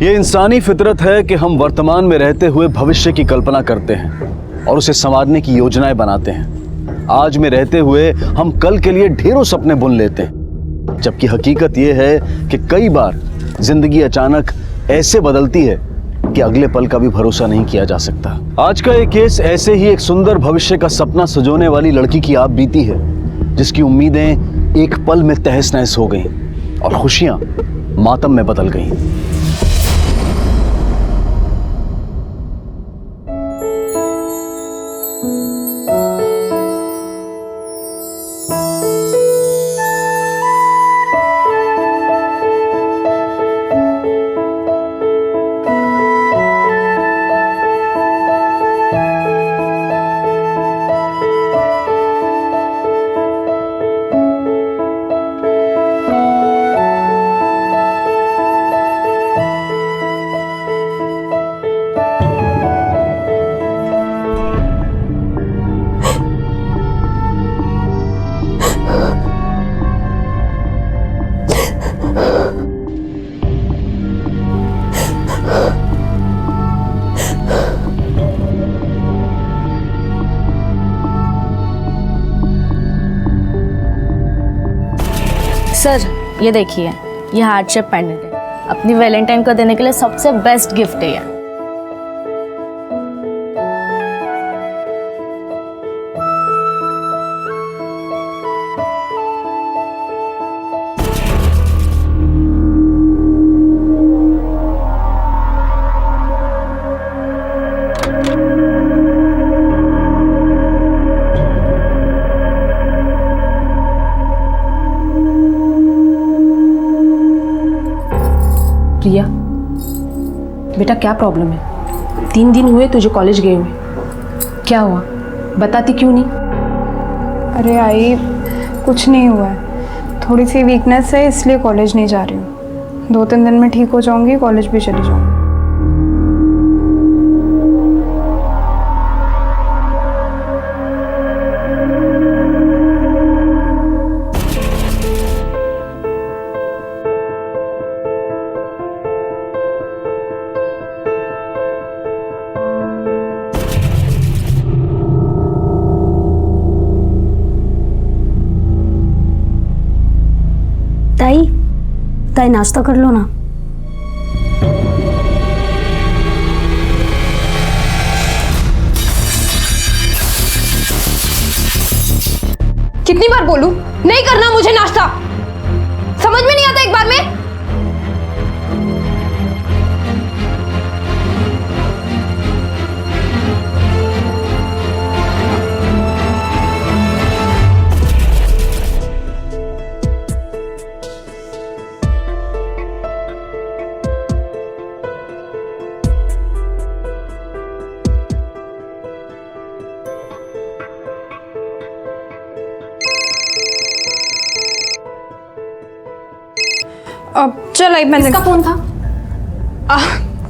ये इंसानी फितरत है कि हम वर्तमान में रहते हुए भविष्य की कल्पना करते हैं और उसे संवारने की योजनाएं बनाते हैं। आज में रहते हुए हम कल के लिए ढेरों सपने बुन लेते हैं, जबकि हकीकत ये है कि कई बार जिंदगी अचानक ऐसे बदलती है कि अगले पल का भी भरोसा नहीं किया जा सकता। आज का एक केस ऐसे ही एक सुंदर भविष्य का सपना सजोने वाली लड़की की आप बीती है, जिसकी उम्मीदें एक पल में तहस नहस हो गईं और खुशियां मातम में बदल गईं। सर ये देखिए, ये हार्ट शेप पेंडेंट है। अपनी वैलेंटाइन को देने के लिए सबसे बेस्ट गिफ्ट है ये। प्रिया, बेटा क्या प्रॉब्लम है? 3 दिन हुए तुझे कॉलेज गए हुए, क्या हुआ? बताती क्यों नहीं? अरे आई, कुछ नहीं हुआ है, थोड़ी सी वीकनेस है इसलिए कॉलेज नहीं जा रही हूँ। 2-3 दिन में ठीक हो जाऊँगी, कॉलेज भी चली जाऊँगी। ताई, ताई नाश्ता कर लो ना। कितनी बार बोलूं नहीं करना मुझे नाश्ता? समझ में नहीं आता एक बार में? अब चल आई, मैंने किसका फोन था?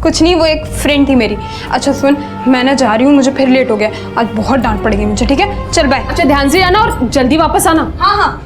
कुछ नहीं, वो एक फ्रेंड थी मेरी। अच्छा सुन, मैं ना जा रही हूँ, मुझे फिर लेट हो गया, आज बहुत डांट पड़ेगी मुझे, ठीक है? चल बाय। अच्छा ध्यान से जाना और जल्दी वापस आना। हाँ हाँ।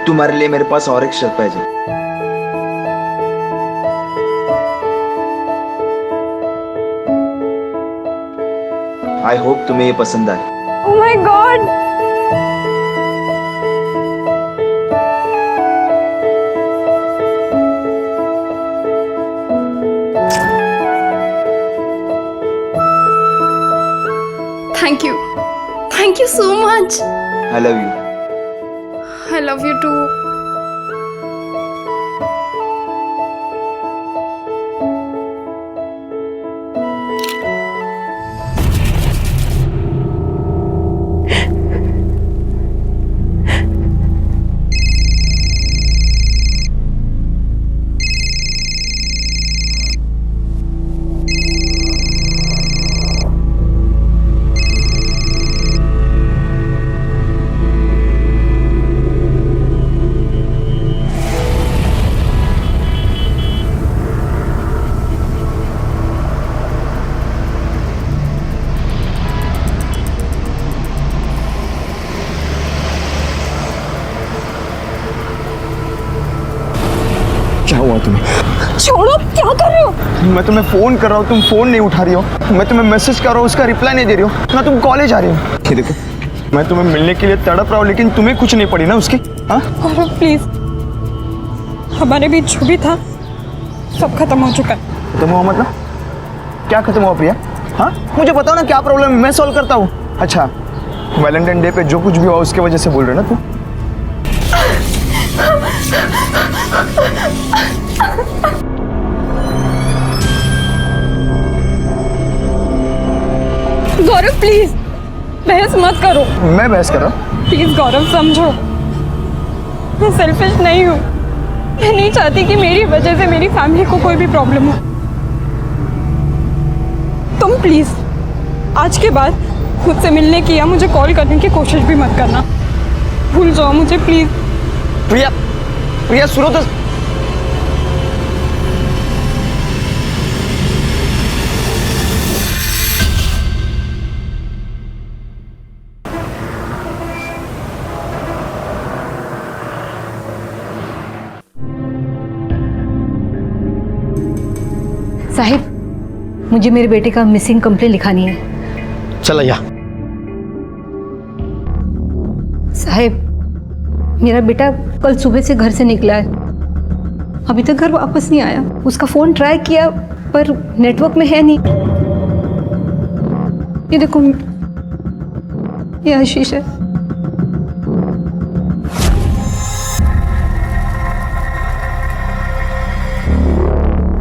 तुम्हारे लिए मेरे पास और एक सरप्राइज है। आई होप तुम्हें ये पसंद आए। Oh my God, thank you so much. I love you. I love you too. छोड़ो, क्या कर रहे हो? मैं तुम्हें फोन कर रहा हूँ, तुम फोन नहीं उठा रही हो। मैं तुम्हें मैसेज कर रहा हूँ, उसका रिप्लाई नहीं दे रही हो ना। तुम कॉलेज आ रही हो। ये देखो, मैं तुम्हें मिलने के लिए तड़प रहा हूँ, लेकिन तुम्हें कुछ नहीं पड़ी ना उसकी। हाँ, गौरव प्लीज, हमारे बीच जो भी था सब खत्म हो चुका है। खत्म हुआ मतलब? क्या खत्म हुआ प्रिया? हाँ, मुझे बताओ ना क्या प्रॉब्लम है, मैं सॉल्व करता हूँ। अच्छा, वैलेंटाइन डे पे जो कुछ भी हुआ उसके वजह से बोल रहे ना तू? गौरव प्लीज, बहस मत करो। मैं बहस कर रहा हूँ? प्लीज गौरव समझो, मैं सेल्फिश नहीं हूँ। मैं नहीं चाहती कि मेरी वजह से मेरी फैमिली को कोई भी प्रॉब्लम हो। तुम प्लीज आज के बाद मुझसे मिलने की या मुझे कॉल करने की कोशिश भी मत करना। भूल जाओ मुझे प्लीज। प्रिया, प्रिया सुनो तो। साहिब, मुझे मेरे बेटे का मिसिंग कंप्लेंट लिखानी है। चल या। साहिब, मेरा बेटा कल सुबह से घर से निकला है, अभी तक घर वापस नहीं आया। उसका फोन ट्राई किया पर नेटवर्क में है नहीं। ये देखो, ये आशीष है।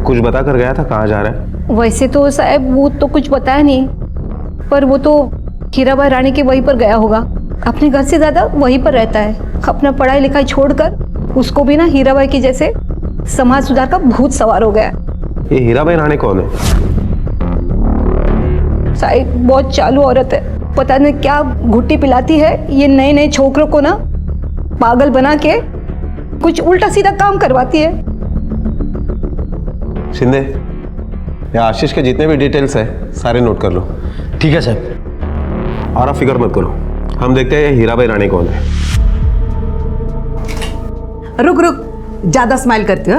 कुछ बता कर गया था कहाँ जा रहा है? वैसे तो साहब वो तो कुछ बताया नहीं, पर वो तो हीराबाई रानी के वहीं पर गया होगा। अपने घर से ज्यादा वहीं पर रहता है। अपना पढ़ाई लिखाई छोड़कर उसको भी ना हीराबाई की जैसे समाज सुधार का भूत सवार हो गया। ये हीराबाई रानी कौन है? साहब बहुत चालू औरत है, पता नहीं क्या घुट्टी पिलाती है। ये नए नए छोकरों को ना पागल बना के कुछ उल्टा सीधा काम करवाती है। शिंदे, ये आशीष के जितने भी डिटेल्स है सारे नोट कर लो। ठीक है साहब। और आप फिक्र मत करो, हम देखते हैं ये हीराबाई रानी कौन है। रुक रुक, ज्यादा स्माइल करती हो।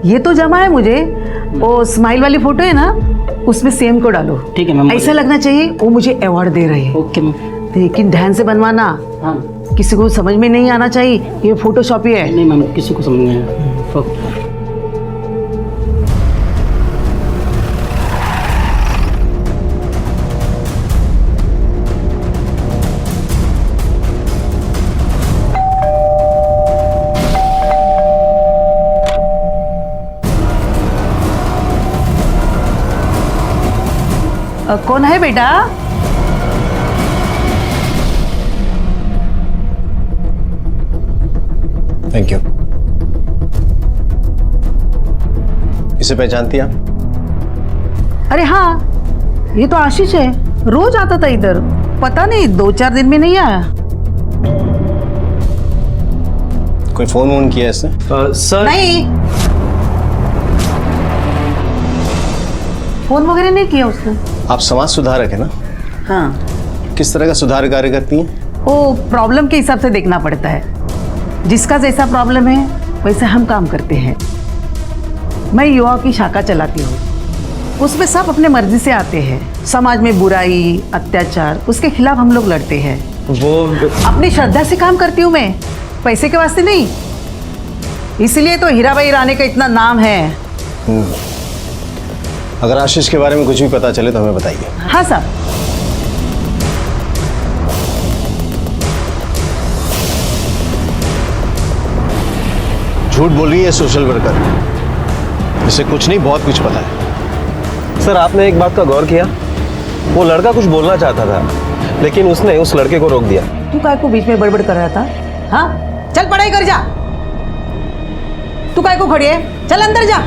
ये तो जमा है मुझे, वो स्माइल वाली फोटो है ना, उसमें सेम को डालो। ठीक है मैम। ऐसा लगना चाहिए वो मुझे अवार्ड दे रही है। Okay ma'am. लेकिन ध्यान से बनवाना। हाँ। किसी को समझ में नहीं आना चाहिए ये फोटोशॉपी है। नहीं मैम, किसी को समझ नहीं आया। ओके। कौन है बेटा? Thank you. इसे पहचानती हैं आप? अरे हाँ, ये तो आशीष है। रोज आता था इधर, पता नहीं 2-4 दिन में नहीं आया। कोई फोन वोन किया इसने? सर नहीं, फोन वगैरह नहीं किया उसने। आप समाज सुधारक है ना? हाँ, किस तरह का सुधार कार्य करती हैं? वो प्रॉब्लम के हिसाब से देखना पड़ता है। जिसका जैसा प्रॉब्लम है वैसे हम काम करते हैं। मैं युवा की शाखा चलाती हूँ, उसमें सब अपने मर्जी से आते हैं। समाज में बुराई अत्याचार उसके खिलाफ हम लोग लड़ते हैं। वो अपनी श्रद्धा से काम करती हूँ मैं, पैसे के वास्ते नहीं। इसलिए तो हीराबाई रानी का इतना नाम है। अगर आशीष के बारे में कुछ भी पता चले तो हमें बताइए। हाँ साहब। झूठ बोल रही है सोशल वर्कर, इसे कुछ नहीं बहुत कुछ पता है। सर, आपने एक बात का गौर किया? वो लड़का कुछ बोलना चाहता था, लेकिन उसने उस लड़के को रोक दिया। तू काय को बीच में बड़बड़ कर रहा था? हाँ, चल पढ़ाई कर जा। तू काय को खड़ी है? चल अंदर जा।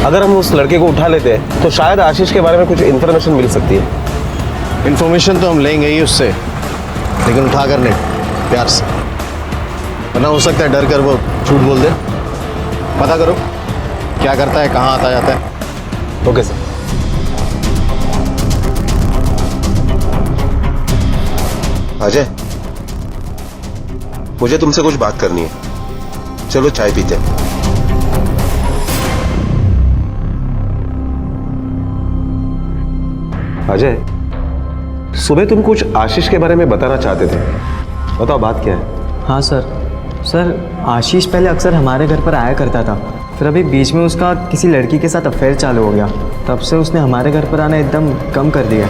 अगर हम उस लड़के को उठा लेते हैं तो शायद आशीष के बारे में कुछ इन्फॉर्मेशन मिल सकती है। इन्फॉर्मेशन तो हम लेंगे ही उससे, लेकिन उठा कर नहीं, प्यार से। वरना हो सकता है डर कर वो झूठ बोल दे। पता करो क्या करता है, कहाँ आता जाता है। Okay sir. अजय, मुझे तुमसे कुछ बात करनी है। चलो चाय पीते हैं। अजय, सुबह तुम कुछ आशीष के बारे में बताना चाहते थे, बताओ बात क्या है? हाँ सर आशीष पहले अक्सर हमारे घर पर आया करता था, फिर अभी बीच में उसका किसी लड़की के साथ अफेयर चालू हो गया, तब से उसने हमारे घर पर आना एकदम कम कर दिया।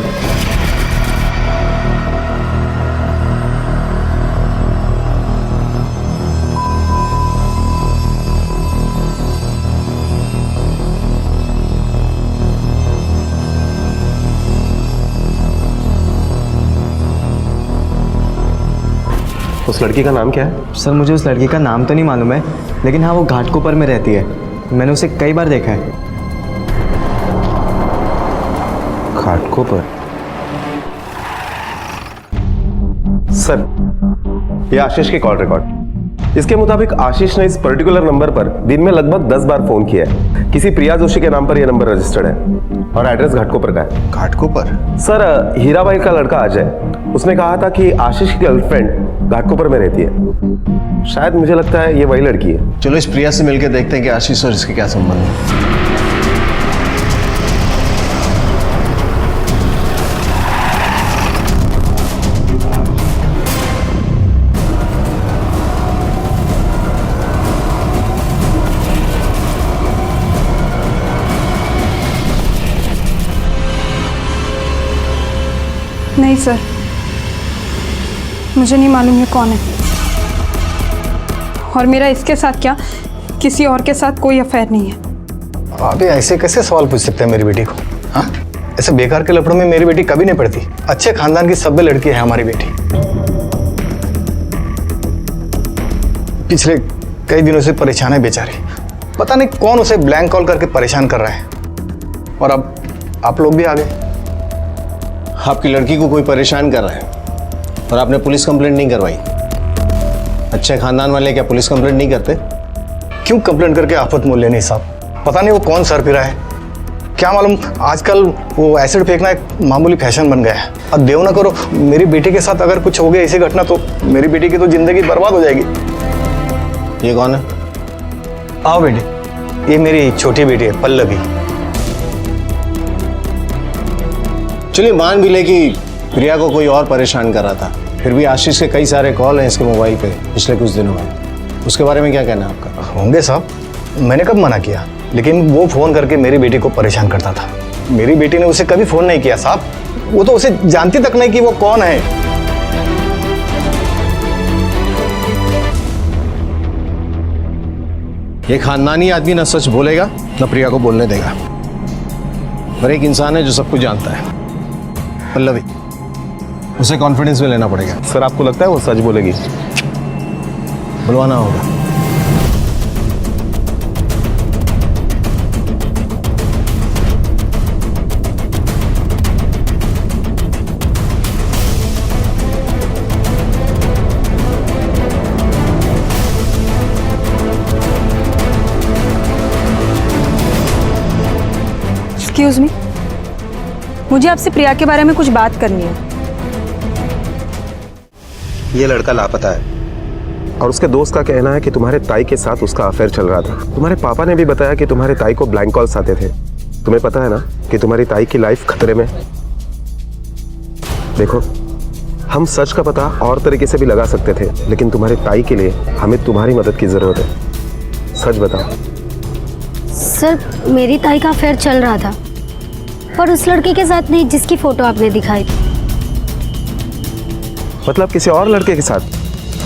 उस लड़की का नाम क्या है? सर मुझे उस लड़की का नाम तो नहीं मालूम है, लेकिन हाँ वो घाटकोपर में रहती है। मैंने उसे कई बार देखा है। घाटकोपर? सर, ये आशीष की कॉल रिकॉर्ड। इसके मुताबिक आशीष ने इस पर्टिकुलर नंबर पर दिन में लगभग 10 बार फोन किया है। किसी प्रिया जोशी के नाम पर यह नंबर रजिस्टर्ड है और एड्रेस घाटकोपर का है। घाटकोपर? सर, हीराबाई का लड़का अजय, उसने कहा था कि आशीष की गर्लफ्रेंड घाटकोपर में रहती है। शायद मुझे लगता है ये वही लड़की है। चलो इस प्रिया से मिलकर देखते हैं कि आशीष और इसके क्या संबंध है। नहीं सर, मुझे नहीं मालूम ये कौन है, और मेरा इसके साथ क्या किसी और के साथ कोई अफेयर नहीं है। आप ऐसे कैसे सवाल पूछ सकते हैं मेरी बेटी को? हाँ, ऐसे बेकार के लफड़ों में मेरी बेटी कभी नहीं पड़ती। अच्छे खानदान की सभ्य लड़की है हमारी बेटी। पिछले कई दिनों से परेशान है बेचारी, पता नहीं कौन उसे ब्लैंक कॉल करके परेशान कर रहा है, और अब आप लोग भी आ गए। आपकी लड़की को कोई परेशान कर रहा है और आपने पुलिस कंप्लेंट नहीं करवाई। अच्छे खानदान वाले क्या पुलिस कंप्लेंट नहीं करते? क्यों कंप्लेंट करके आफत मोल लेनी साहब? पता नहीं वो कौन सर पिरा है, क्या मालूम आजकल वो एसिड फेंकना एक मामूली फैशन बन गया है। अब देव ना करो मेरी बेटी के साथ अगर कुछ हो गया ऐसी घटना तो मेरी बेटी की तो जिंदगी बर्बाद हो जाएगी। ये कौन है? आओ बेटी, ये मेरी छोटी बेटी है पल्लवी। चलिए मान भी ले कि प्रिया को कोई और परेशान कर रहा था, फिर भी आशीष के कई सारे कॉल हैं इसके मोबाइल पे पिछले कुछ दिनों में। उसके बारे में क्या कहना है आपका? होंगे साहब, मैंने कब मना किया, लेकिन वो फोन करके मेरी बेटी को परेशान करता था। मेरी बेटी ने उसे कभी फोन नहीं किया साहब, वो तो उसे जानती तक नहीं कि वो कौन है। ये खानदानी आदमी ना सच बोलेगा ना प्रिया को बोलने देगा, पर एक इंसान है जो सब कुछ जानता है, पल्लवी। उसे कॉन्फिडेंस में लेना पड़ेगा। सर, आपको लगता है वो सच बोलेगी? बुलवाना होगा। एक्सक्यूज मी, मुझे आपसे प्रिया के बारे में कुछ बात करनी है। ये लड़का लापता है और उसके दोस्त का कहना है कि तुम्हारे ताई के साथ उसका अफेयर चल रहा था। तुम्हारे पापा ने भी बताया कि तुम्हारे ताई को ब्लैंक कॉल्स आते थे। तुम्हें पता है ना कि तुम्हारी ताई की लाइफ खतरे में। देखो, हम सच का पता और तरीके से भी लगा सकते थे, लेकिन तुम्हारी ताई के लिए हमें तुम्हारी मदद की जरूरत है। सच बताओ। सर मेरी ताई का अफेयर चल रहा था, पर उस लड़के के साथ नहीं जिसकी फोटो आपने दिखाई थी। मतलब किसी और लड़के के साथ?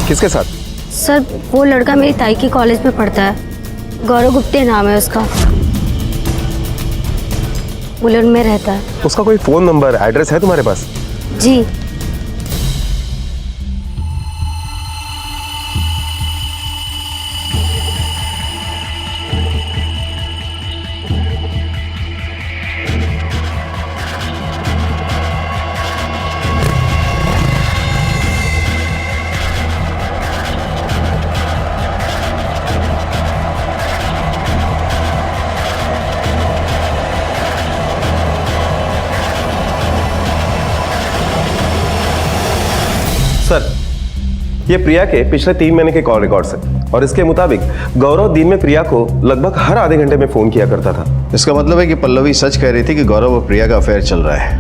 किसके साथ? सर वो लड़का मेरी ताई की कॉलेज में पढ़ता है, गौरव गुप्ते नाम है उसका, उलन में रहता है। उसका कोई फोन नंबर एड्रेस है तुम्हारे पास? जी। ये प्रिया के पिछले 3 महीने के कॉल रिकॉर्ड्स हैं और इसके मुताबिक गौरव दिन में प्रिया को लगभग हर आधे घंटे में फोन किया करता था। इसका मतलब है कि पल्लवी सच कह रही थी कि गौरव और प्रिया का अफेयर चल रहा है,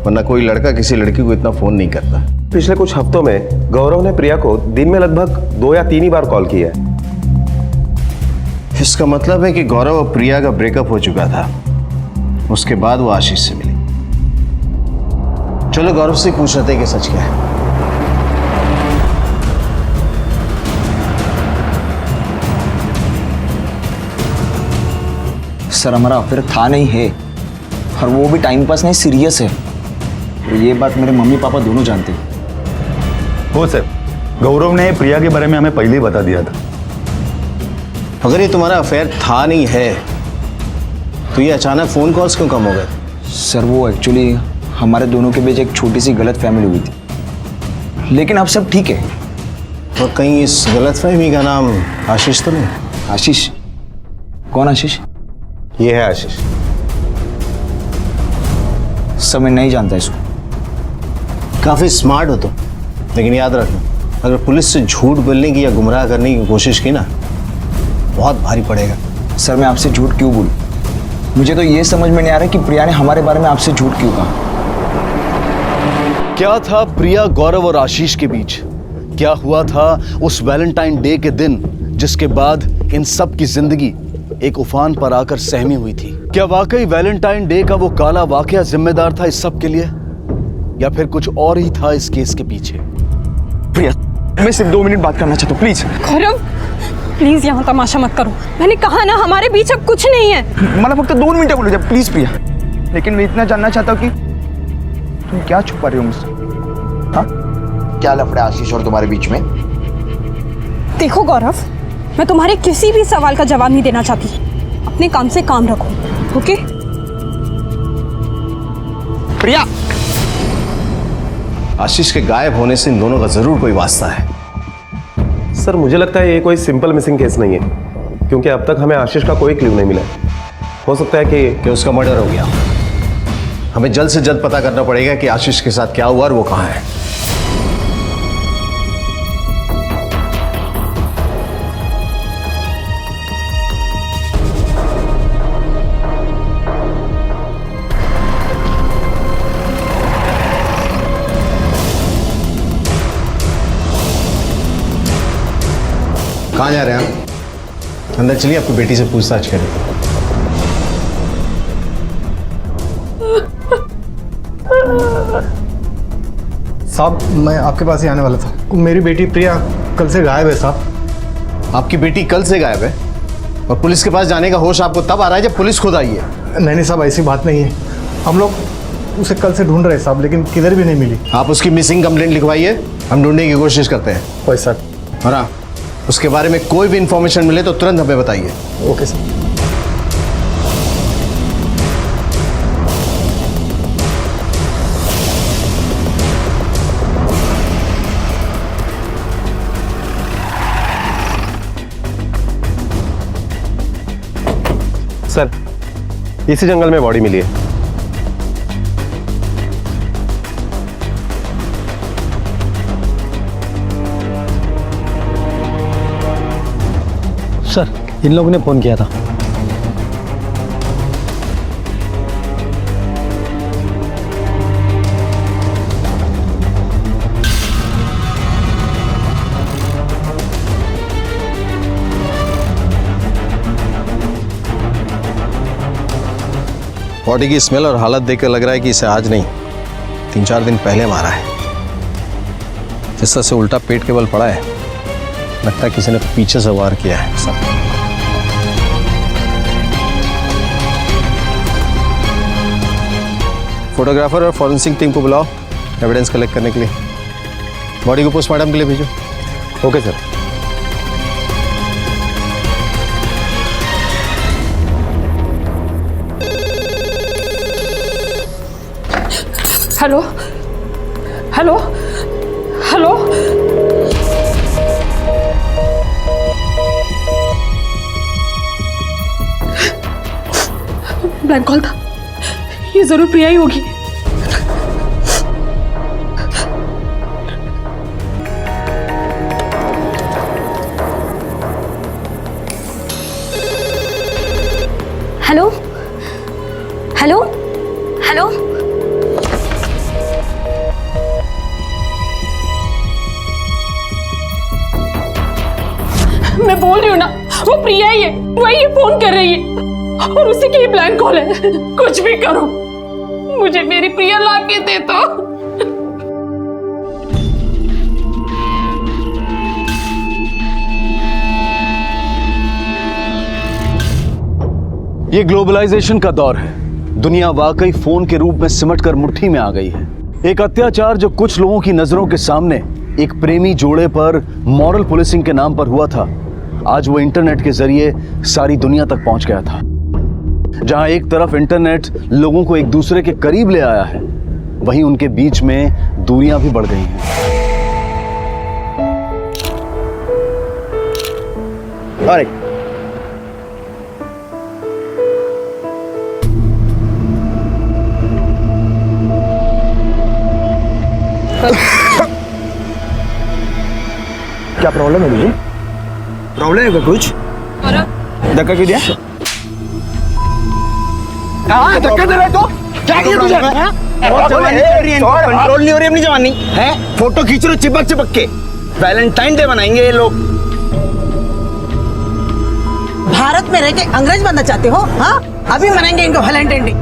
वरना कोई लड़का किसी लड़की को इतना फोन नहीं करता। पिछले कुछ हफ्तों में गौरव ने प्रिया को दिन में लगभग 2 या 3 ही बार कॉल किया है। इसका मतलब है कि गौरव और प्रिया का ब्रेकअप हो चुका था, उसके बाद वो आशीष से मिली। चलो गौरव से पूछ लेते हैं कि सच क्या है। सर हमारा अफेयर था नहीं है, और वो भी टाइम पास नहीं, सीरियस है। और ये बात मेरे मम्मी पापा दोनों जानते हैं। हो सर, गौरव ने प्रिया के बारे में हमें पहले ही बता दिया था। अगर ये तुम्हारा अफेयर था नहीं है तो ये अचानक फोन कॉल्स क्यों कम हो गए? सर वो एक्चुअली हमारे दोनों के बीच एक छोटी सी गलत फहमी हुई थी, लेकिन अब सब ठीक है। और कहीं इस गलतफहमी का नाम आशीष तो नहीं? आशीष? कौन आशीष? ये है आशीष। सर मैं नहीं जानता इसको। काफी स्मार्ट हो तुम, लेकिन याद रखना, अगर पुलिस से झूठ बोलने की या गुमराह करने की कोशिश की ना, बहुत भारी पड़ेगा। सर मैं आपसे झूठ क्यों बोलूं? मुझे तो ये समझ में नहीं आ रहा कि प्रिया ने हमारे बारे में आपसे झूठ क्यों कहा। क्या था प्रिया, गौरव और आशीष के बीच? क्या हुआ था उस वैलेंटाइन डे के दिन जिसके बाद इन सब की जिंदगी एक उफान पर आकर सहमी हुई थी? क्या वाकई वैलेंटाइन डे का वो काला वाकया जिम्मेदार था इस सब के लिए, या फिर कुछ और ही था इस केस के पीछे? प्रिया, मैं सिर्फ 2 मिनट बात करना चाहता हूँ, प्लीज। गौरव प्लीज यहाँ तमाशा मत करो, मैंने कहा ना हमारे बीच अब कुछ नहीं है। मतलब फक्त 2 मिनट बोलो जब, प्लीज प्रिया। लेकिन मैं इतना जानना चाहता हूँ कि तुम क्या छुपा रही हो मुझसे? हाँ, क्या लफड़ा आशीष और तुम्हारे बीच में? देखो गौरव, मैं तुम्हारे किसी भी सवाल का जवाब नहीं देना चाहती, अपने काम से काम रखो, ओके? प्रिया, आशीष के गायब होने से इन दोनों का जरूर कोई वास्ता है। सर मुझे लगता है ये कोई सिंपल मिसिंग केस नहीं है, क्योंकि अब तक हमें आशीष का कोई क्लू नहीं मिला। हो सकता है कि उसका मर्डर हो गया। हमें जल्द से जल्द पता करना पड़ेगा कि आशीष के साथ क्या हुआ और वो कहाँ है। कहाँ जा रहे हैं आप? अंदर चलिए, आपकी बेटी से पूछताछ करें। साहब मैं आपके पास ही आने वाला था। मेरी बेटी प्रिया कल से गायब है साहब। आपकी बेटी कल से गायब है और पुलिस के पास जाने का होश आपको तब आ रहा है जब पुलिस खुद आई है? नहीं साहब, ऐसी बात नहीं है। हम लोग उसे कल से ढूंढ रहे हैं साहब, लेकिन किधर भी नहीं मिली। आप उसकी मिसिंग कंप्लेंट लिखवाइए, हम ढूंढने की कोशिश करते हैं। Okay sir. और हाँ, उसके बारे में कोई भी इंफॉर्मेशन मिले तो तुरंत हमें बताइए। Okay sir. सर इसी जंगल में बॉडी मिली है। सर इन लोगों ने फ़ोन किया था। बॉडी की स्मेल और हालत देखकर लग रहा है कि इसे आज नहीं 3-4 दिन पहले मारा है। जिस तरह से उल्टा पेट के बल पड़ा है, लगता है किसी ने पीछे से वार किया है। सब फोटोग्राफर और फॉरेंसिक टीम को बुलाओ एविडेंस कलेक्ट करने के लिए। बॉडी को पोस्टमार्टम के लिए भेजो। Okay sir. Hello hello hello, blank call था, ये जरूर प्रिया ही होगी। Hello hello hello. मैं बोल रही हूँ ना, वो प्रिया ही है, वही ये फोन कर रही है और उसी की ब्लैंक कॉल है। कुछ भी करो, मुझे मेरी प्रिया ला के दे दो। ये ग्लोबलाइजेशन का दौर है। दुनिया वाकई फोन के रूप में सिमटकर मुट्ठी में आ गई है। एक अत्याचार जो कुछ लोगों की नजरों के सामने एक प्रेमी जोड़े पर मॉरल पुलिसिंग के नाम पर हुआ था, आज वो इंटरनेट के जरिए सारी दुनिया तक पहुंच गया था। जहां एक तरफ इंटरनेट लोगों को एक दूसरे के करीब ले आया है, वहीं उनके बीच में दूरियां भी बढ़ गई हैं। अरे क्या प्रॉब्लम है मुझे? प्रॉब्लम है क्या कुछ? धक्का क्यों दिया? धक्का दे रहे तो क्या किया तुझे? कंट्रोल नहीं हो रही अपनी जवानी है। फोटो खींच रहे चिपक चिपक के। वैलेंटाइन डे मनाएंगे ये लोग। भारत में रह के अंग्रेज बनना चाहते हो? हाँ, अभी मनाएंगे इनको वैलेंटाइन डे।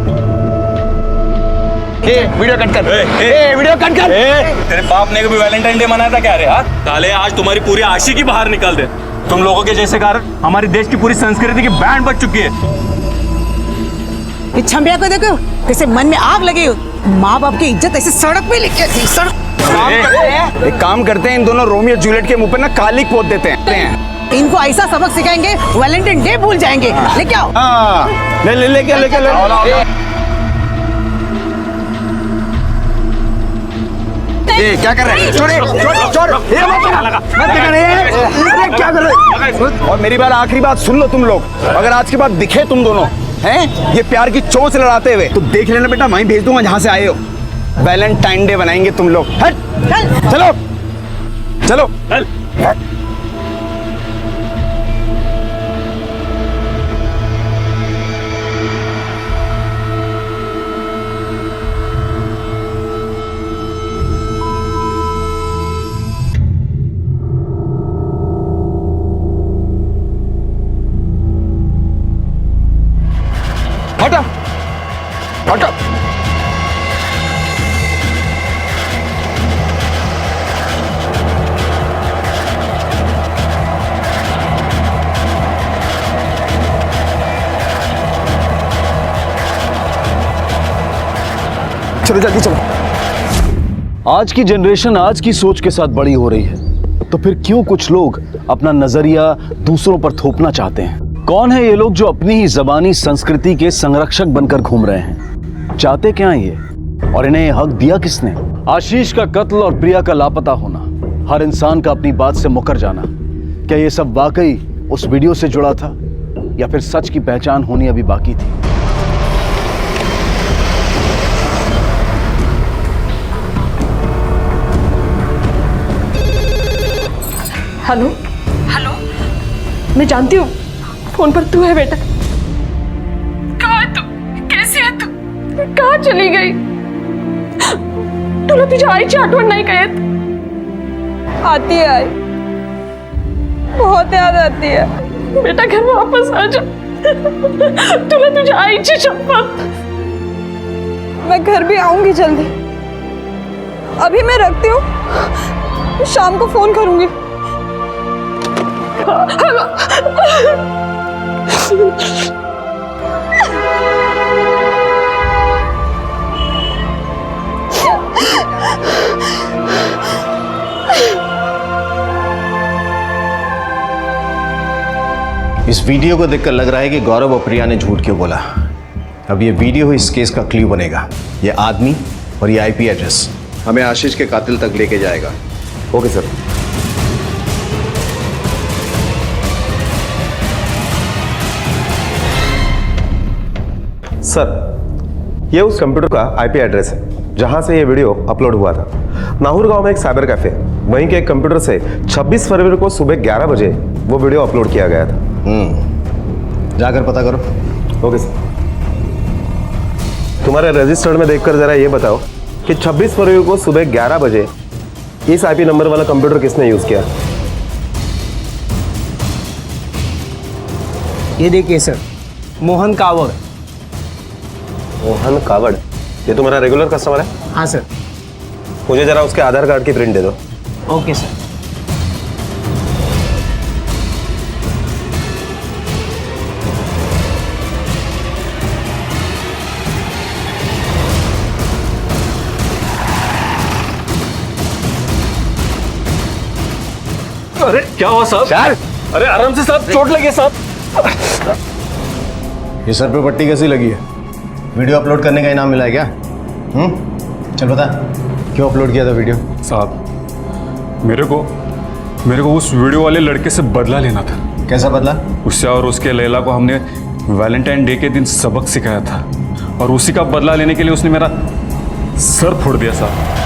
वीडियो कट कर। वीडियो कट कर। तेरे बाप ने कभी वैलेंटाइन डे मनाया था क्या रे? हाँ, साले आज तुम्हारी पूरी आशिकी बाहर निकाल दे। तुम लोगों के जैसे कारण हमारे देश की पूरी संस्कृति की बैंड बज चुकी है। ये छम्बिया को देखो कैसे मन में आग लगी हो। माँ बाप की इज्जत ऐसे सड़क पे लिखे थी। एक काम करते हैं, इन दोनों रोमियो जूलियट के मुंह पे ना कालिक पोत देते हैं। इनको ऐसा सबक सिखाएंगे वैलेंटाइन डे भूल जाएंगे। लेके आओ। ले ये क्या कर रहे हैं? छोड़ ये मत क्या कर रहे हैं? और मेरी बात, आखिरी बात सुन लो तुम लोग। अगर आज के बाद दिखे तुम दोनों हैं ये प्यार की चोंच लड़ाते हुए, तो देख लेना बेटा, वहीं भेज दूंगा जहां से आए हो। वैलेंटाइन डे बनाएंगे तुम लोग। चलो चलो चल। हटा हटा। चलो जल्दी चलो। आज की जनरेशन आज की सोच के साथ बड़ी हो रही है, तो फिर क्यों कुछ लोग अपना नजरिया दूसरों पर थोपना चाहते हैं? कौन है ये लोग जो अपनी ही जबानी संस्कृति के संरक्षक बनकर घूम रहे हैं? चाहते क्या हैं ये, और इन्हें हक दिया किसने? आशीष का कत्ल और प्रिया का लापता होना, हर इंसान का अपनी बात से मुकर जाना, क्या ये सब वाकई उस वीडियो से जुड़ा था या फिर सच की पहचान होनी अभी बाकी थी? हेलो हेलो, मैं जानती हूँ फोन पर तू है बेटा। कहाँ है तू? कैसी है तू? कहाँ चली गई? तुला तुझी आईची आठवण नाही का येत? आती है आई, बहुत याद आती है। बेटा घर वापस आ जा। तुला तुझी आईची शपथ। मैं घर भी आऊंगी जल्दी। अभी मैं रखती हूँ, शाम को फोन करूंगी। हेलो। इस वीडियो को देखकर लग रहा है कि गौरव और प्रिया ने झूठ क्यों बोला। अब ये वीडियो इस केस का क्लू बनेगा। ये आदमी और ये आईपी एड्रेस हमें आशीष के कातिल तक लेके जाएगा। Okay sir. सर, ये उस कंप्यूटर का आईपी एड्रेस है जहां से ये वीडियो अपलोड हुआ था। नाहूर गांव में एक साइबर कैफे, वहीं के एक कंप्यूटर से 26 फरवरी को सुबह 11 बजे वो वीडियो अपलोड किया गया था। जाकर पता करो। Okay sir. तुम्हारे रजिस्टर्ड में देखकर जरा ये बताओ कि 26 फरवरी को सुबह 11 बजे इस आईपी नंबर वाला कंप्यूटर किसने यूज किया? ये देखिए सर, मोहन कावड़। मोहन कावड़, ये तुम्हारा रेगुलर कस्टमर है? हाँ सर। मुझे जरा उसके आधार कार्ड की प्रिंट दे दो। Okay sir. अरे क्या हुआ साहब? अरे आराम से साहब, चोट लगी है साहब। ये सर पे पट्टी कैसी लगी है? वीडियो अपलोड करने का इनाम मिला है क्या? चल बता, क्यों अपलोड किया था वीडियो? साहब मेरे को उस वीडियो वाले लड़के से बदला लेना था। कैसा बदला? उससे और उसके लैला को हमने वैलेंटाइन डे के दिन सबक सिखाया था और उसी का बदला लेने के लिए उसने मेरा सर फोड़ दिया साहब।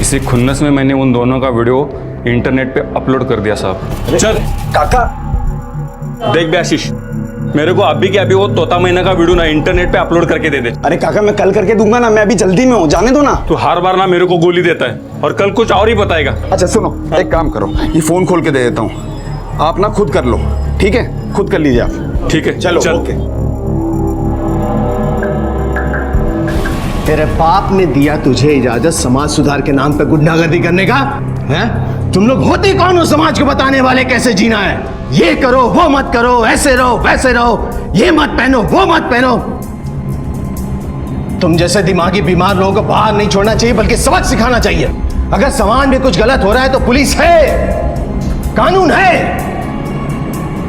इसी खुन्नस में मैंने उन दोनों का वीडियो इंटरनेट पे अपलोड कर दिया साहब। चल काका, देख बे आशीष, मेरे को अभी के अभी वो तोता महीना का वीडियो ना इंटरनेट पे अपलोड करके दे दे। अरे काका मैं कल करके दूंगा ना, मैं अभी जल्दी में हूँ, जाने दो ना। तू हर बार ना मेरे को गोली देता है और कल कुछ और ही बताएगा। अच्छा सुनो, एक काम करो, ये फोन खोल के दे देता हूँ, आप ना खुद कर लो, ठीक है? खुद कर लीजिए आप। ठीक है चलो, चल। ओके। तेरे बाप ने दिया तुझे इजाजत समाज सुधार के नाम पे गुंडागर्दी करने का? हैं? तुम लोग होते कौन हो समाज को बताने वाले कैसे जीना है? ये करो, वो मत करो, ऐसे रहो, वैसे रहो, ये मत पहनो, वो मत पहनो। तुम जैसे दिमागी बीमार लोगों को बाहर नहीं छोड़ना चाहिए, बल्कि सबक सिखाना चाहिए। अगर समाज में कुछ गलत हो रहा है तो पुलिस है, कानून है।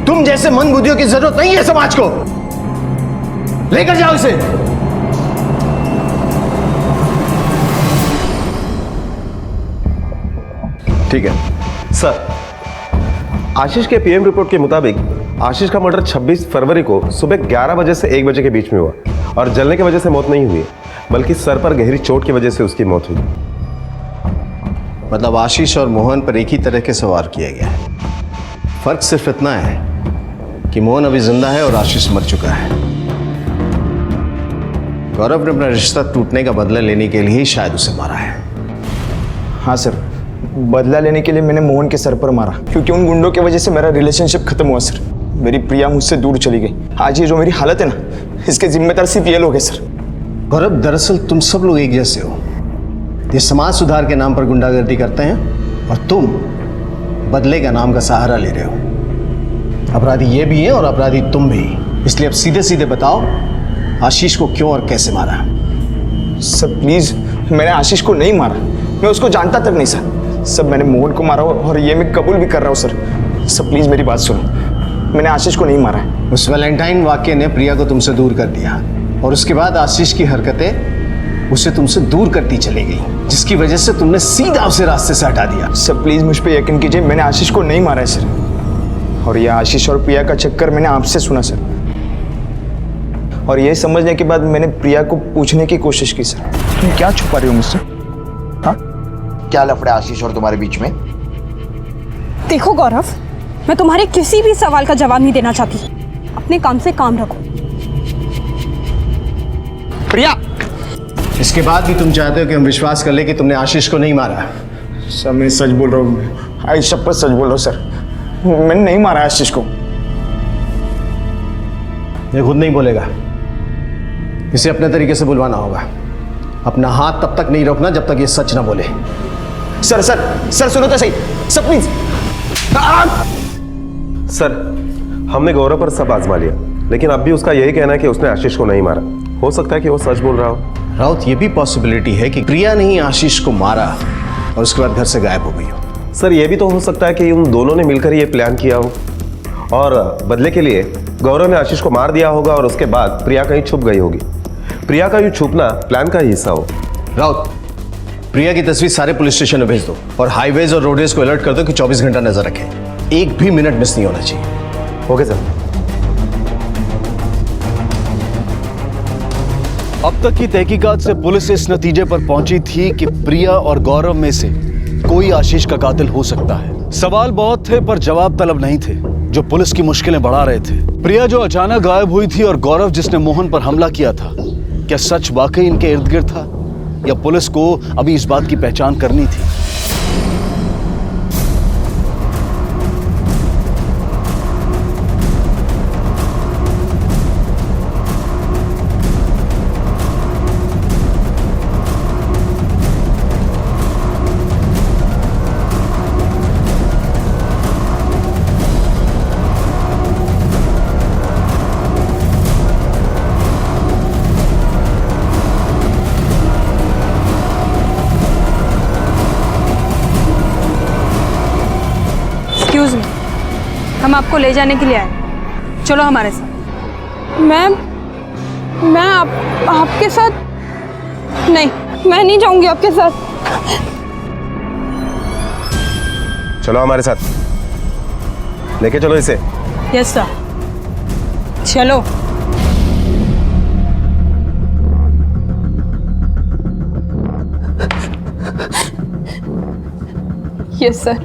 तुम जैसे मंदबुद्धियों की जरूरत नहीं है समाज को। लेकर जाओ इसे। ठीक है सर। आशीष के पीएम रिपोर्ट के मुताबिक आशीष का मर्डर 26 फरवरी को सुबह 11 बजे से 1 बजे के बीच में हुआ और जलने की वजह से मौत नहीं हुई, बल्कि सर पर गहरी चोट की वजह से उसकी मौत हुई। मतलब आशीष और मोहन पर एक ही तरह के सवार किया गया है। फर्क सिर्फ इतना है कि मोहन अभी जिंदा है और आशीष मर चुका है। गौरव ने अपना रिश्ता टूटने का बदला लेने के लिए ही शायद उसे मारा है। हाँ सर, बदला लेने के लिए मैंने मोहन के सर पर मारा, क्योंकि उन गुंडों की वजह से मेरा रिलेशनशिप खत्म हुआ सर। मेरी प्रिया मुझसे दूर चली गई। आज ये जो मेरी हालत है ना, इसके जिम्मेदार सिर्फ ये लोग हैं सर। गौरव, दरअसल तुम सब लोग एक जैसे हो। ये समाज सुधार के नाम पर गुंडागर्दी करते हैं और तुम बदले का नाम का सहारा ले रहे हो। अपराधी ये भी है और अपराधी तुम भी। इसलिए अब सीधे सीधे बताओ, आशीष को क्यों और कैसे मारा? सर प्लीज, मैंने आशीष को नहीं मारा, मैं उसको जानता तक नहीं सर। सब मैंने मोहन को मारा और ये मैं कबूल भी कर रहा हूँ सर। सब प्लीज मेरी बात सुनो, मैंने आशीष को नहीं मारा है। उस वैलेंटाइन वाक्य ने प्रिया को तुमसे दूर कर दिया और उसके बाद आशीष की हरकतें उसे तुमसे दूर करती चली गई, जिसकी वजह से तुमने सीधा उसे रास्ते से हटा दिया। सर प्लीज मुझ पर यकीन कीजिए, मैंने आशीष को नहीं मारा है सर। और यह आशीष और प्रिया का चक्कर मैंने आपसे सुना सर, और यह समझने के बाद मैंने प्रिया को पूछने की कोशिश की सर। तुम क्या छुपा रही हो मुझसे? हाँ, क्या लफड़ा आशीष और तुम्हारे बीच में? देखो गौरव, मैं तुम्हारे किसी भी सवाल का जवाब नहीं देना चाहती। अपने काम से काम रखो। प्रिया, इसके बाद भी तुम चाहते हो कि हम विश्वास कर ले कि तुमने आशीष को नहीं मारा? सर मैं सच बोल रहा हूँ, आई शपथ सच बोल रहा हूँ सर। मैंने नहीं मारा आशीष को। ये खुद नहीं बोलेगा, इसे अपने तरीके से बुलवाना होगा। अपना हाथ तब तक नहीं रोकना जब तक ये सच ना बोले। सर सर सर सुनो तो सही सर, प्लीज। सर, हमने गौरव पर सब आजमा लिया, लेकिन अब भी उसका यही कहना है कि उसने आशीष को नहीं मारा। हो सकता है कि वो सच बोल रहा हो। राउत, ये भी पॉसिबिलिटी है कि प्रिया ने ही आशीष को मारा और उसके बाद घर से गायब हो गई हो। सर, ये भी तो हो सकता है कि उन दोनों ने मिलकर ये प्लान किया हो और बदले के लिए गौरव ने आशीष को मार दिया होगा और उसके बाद प्रिया कहीं छुप गई होगी। प्रिया का यूं छुपना प्लान का ही हिस्सा हो। राउत, प्रिया की तस्वीर सारे पुलिस स्टेशन में भेज दो और हाईवेज और रोडवेज को अलर्ट कर दो कि 24 घंटा नजर रखें। एक भी मिनट मिस नहीं होना चाहिए। Okay sir. अब तक की तहकीकात से पुलिस इस नतीजे पर पहुंची थी कि प्रिया और गौरव में से कोई आशीष का कातिल हो सकता है। सवाल बहुत थे पर जवाब तलब नहीं थे, जो पुलिस की मुश्किलें बढ़ा रहे थे। प्रिया जो अचानक गायब हुई थी और गौरव जिसने मोहन पर हमला किया था, क्या सच वाकई इनके इर्द गिर्द था या पुलिस को अभी इस बात की पहचान करनी थी? एक्सक्यूज मी, हम आपको ले जाने के लिए आए, चलो हमारे साथ। मैं आपके साथ नहीं, मैं नहीं जाऊंगी आपके साथ। चलो हमारे साथ, लेके चलो इसे। यस सर, चलो। यस सर,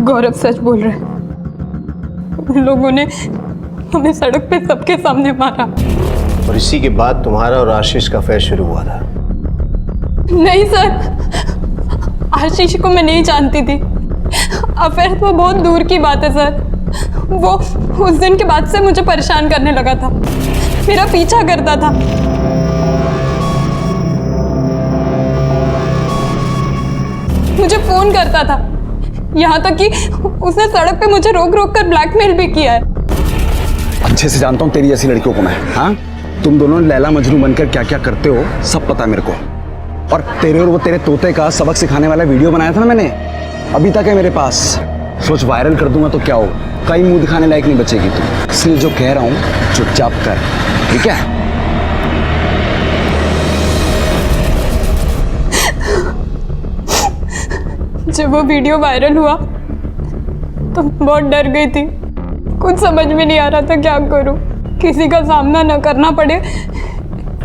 गौरव सच बोल रहे हैं। उन लोगों ने हमें सड़क पे सबके सामने मारा। और इसी के बाद तुम्हारा और आशीष का अफेयर शुरू हुआ था। नहीं सर, आशीष को मैं नहीं जानती थी। अफेयर तो बहुत दूर की बात है सर। वो उस दिन के बाद से मुझे परेशान करने लगा था, मेरा पीछा करता था। मुझे फोन करता था, यहाँ तक कि उसने सड़क पे मुझे रोक रोक कर ब्लैकमेल भी किया है। अच्छे से जानता हूँ तेरी जैसी लड़कियों को मैं। हाँ, तुम दोनों लैला मजनू बनकर क्या क्या करते हो सब पता है मेरे को। और तेरे और वो तेरे तोते का सबक सिखाने वाला वीडियो बनाया था ना मैंने, अभी तक है मेरे पास। सोच वायरल कर दूंगा तो क्या हो, कहीं मुंह दिखाने लायक नहीं बचेगी तू। इसलिए जो कह रहा हूँ चुपचाप कर, ठीक है? जब वो वीडियो वायरल हुआ तो बहुत डर गई थी। कुछ समझ में नहीं आ रहा था क्या करूं, किसी का सामना न करना पड़े,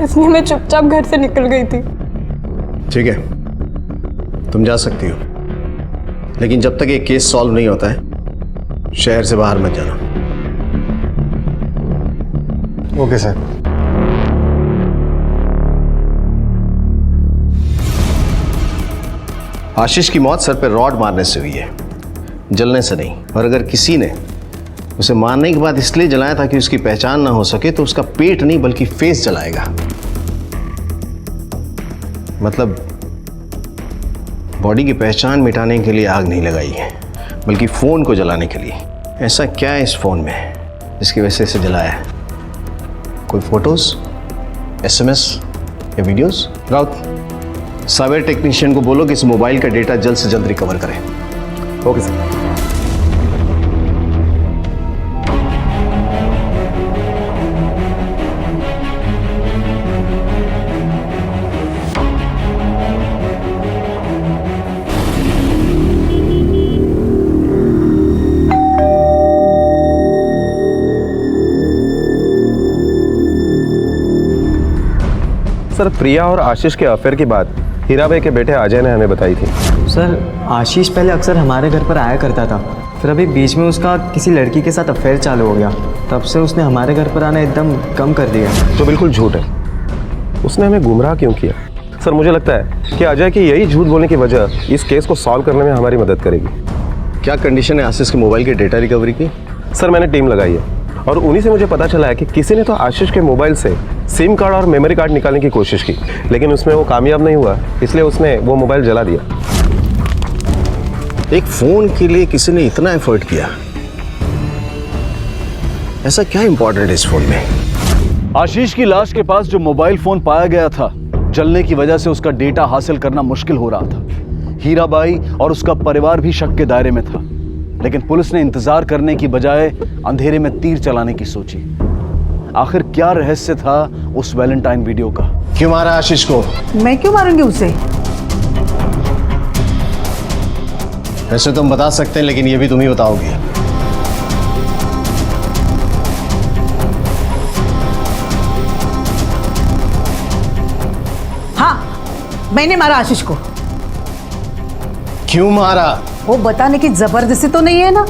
इसलिए मैं चुपचाप घर से निकल गई थी। ठीक है, तुम जा सकती हो, लेकिन जब तक ये केस सॉल्व नहीं होता है शहर से बाहर मत जाना। Okay sir. आशीष की मौत सर पे रॉड मारने से हुई है, जलने से नहीं। और अगर किसी ने उसे मारने के बाद इसलिए जलाया ताकि उसकी पहचान ना हो सके तो उसका पेट नहीं बल्कि फेस जलाएगा। मतलब बॉडी की पहचान मिटाने के लिए आग नहीं लगाई है, बल्कि फोन को जलाने के लिए। ऐसा क्या है इस फोन में जिसकी वजह से इसे जलाया है? कोई फोटोज, SMS या वीडियोस? राउत, सॉफ्टवेयर टेक्नीशियन को बोलो कि इस मोबाइल का डेटा जल्द से जल्द रिकवर करें। Okay sir. सर, प्रिया और आशीष के अफेयर की बात हीराबाई के बेटे अजय ने हमें बताई थी। सर, आशीष पहले अक्सर हमारे घर पर आया करता था, फिर अभी बीच में उसका किसी लड़की के साथ अफेयर चालू हो गया, तब से उसने हमारे घर पर आना एकदम कम कर दिया। तो बिल्कुल झूठ है। उसने हमें गुमराह क्यों किया? सर, मुझे लगता है कि अजय की यही झूठ बोलने की वजह इस केस को सॉल्व करने में हमारी मदद करेगी। क्या कंडीशन है आशीष के मोबाइल के डेटा रिकवरी की? सर, मैंने टीम लगाई है और उन्हीं से मुझे पता चला है कि किसी ने तो आशीष के मोबाइल से सिम कार्ड और मेमोरी कार्ड निकालने की कोशिश की, लेकिन उसमें वो कामयाब नहीं हुआ, इसलिए उसने वो मोबाइल जला दिया। एक फोन के लिए किसी ने इतना एफर्ट किया, ऐसा क्या इंपॉर्टेंट है इस फोन में? आशीष की लाश के पास जो मोबाइल फोन पाया गया था, जलने की वजह से उसका डेटा हासिल करना मुश्किल हो रहा था। हीराबाई और उसका परिवार भी शक के दायरे में था, लेकिन पुलिस ने इंतजार करने की बजाय अंधेरे में तीर चलाने की सोची। आखिर क्या रहस्य था उस वैलेंटाइन वीडियो का? क्यों मारा आशीष को? मैं क्यों मारूंगी उसे? वैसे तुम बता सकते हैं, लेकिन ये भी तुम ही बताओगे। हाँ, मैंने मारा आशीष को। क्यों मारा? वो बताने की जबरदस्ती तो नहीं है ना।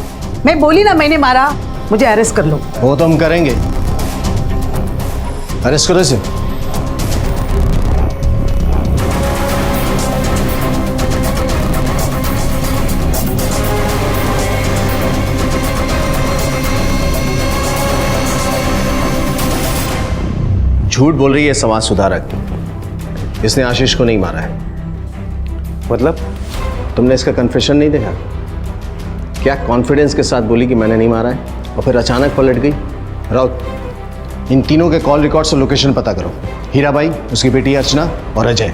मैं बोली ना मैंने मारा, मुझे अरेस्ट कर लो। वो तो हम करेंगे। अरेस्ट करो इसे। झूठ बोल रही है समाज सुधारक। इसने आशीष को नहीं मारा है। मतलब तुमने इसका कन्फेशन नहीं देखा? क्या कॉन्फिडेंस के साथ बोली कि मैंने नहीं मारा है और फिर अचानक पलट गई। राउत, इन तीनों के कॉल रिकॉर्ड से लोकेशन पता करो। हीराबाई, उसकी बेटी अर्चना और अजय।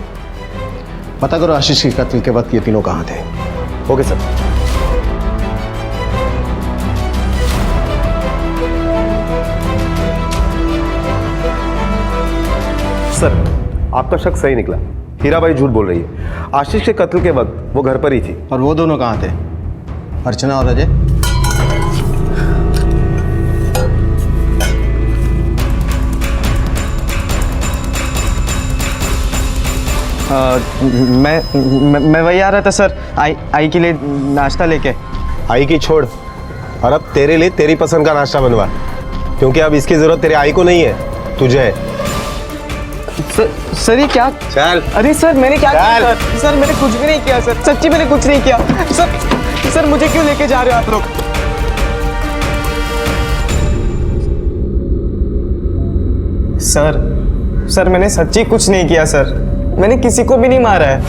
पता करो आशीष के कत्ल के वक्त ये तीनों कहाँ थे। Okay sir. सर, आपका शक सही निकला। हीराबाई झूठ बोल रही है। आशीष के कत्ल के वक्त वो घर पर ही थी। और वो दोनों कहाँ थे? अर्चना और अजय? मैं वही आ रहा था सर, आई के लिए नाश्ता लेके। आई की छोड़, और अब तेरे लिए तेरी पसंद का नाश्ता बनवा, क्योंकि अब इसकी जरूरत तेरे आई को नहीं है, तुझे है। सर ये क्या? चल। अरे सर मैंने क्या किया सर? सर मैंने कुछ भी नहीं किया सर, सच्ची मैंने कुछ नहीं किया सर मुझे क्यों लेके जा रहे हो आप लोग? सर मैंने सच्ची कुछ नहीं किया सर, मैंने किसी को भी नहीं मारा है।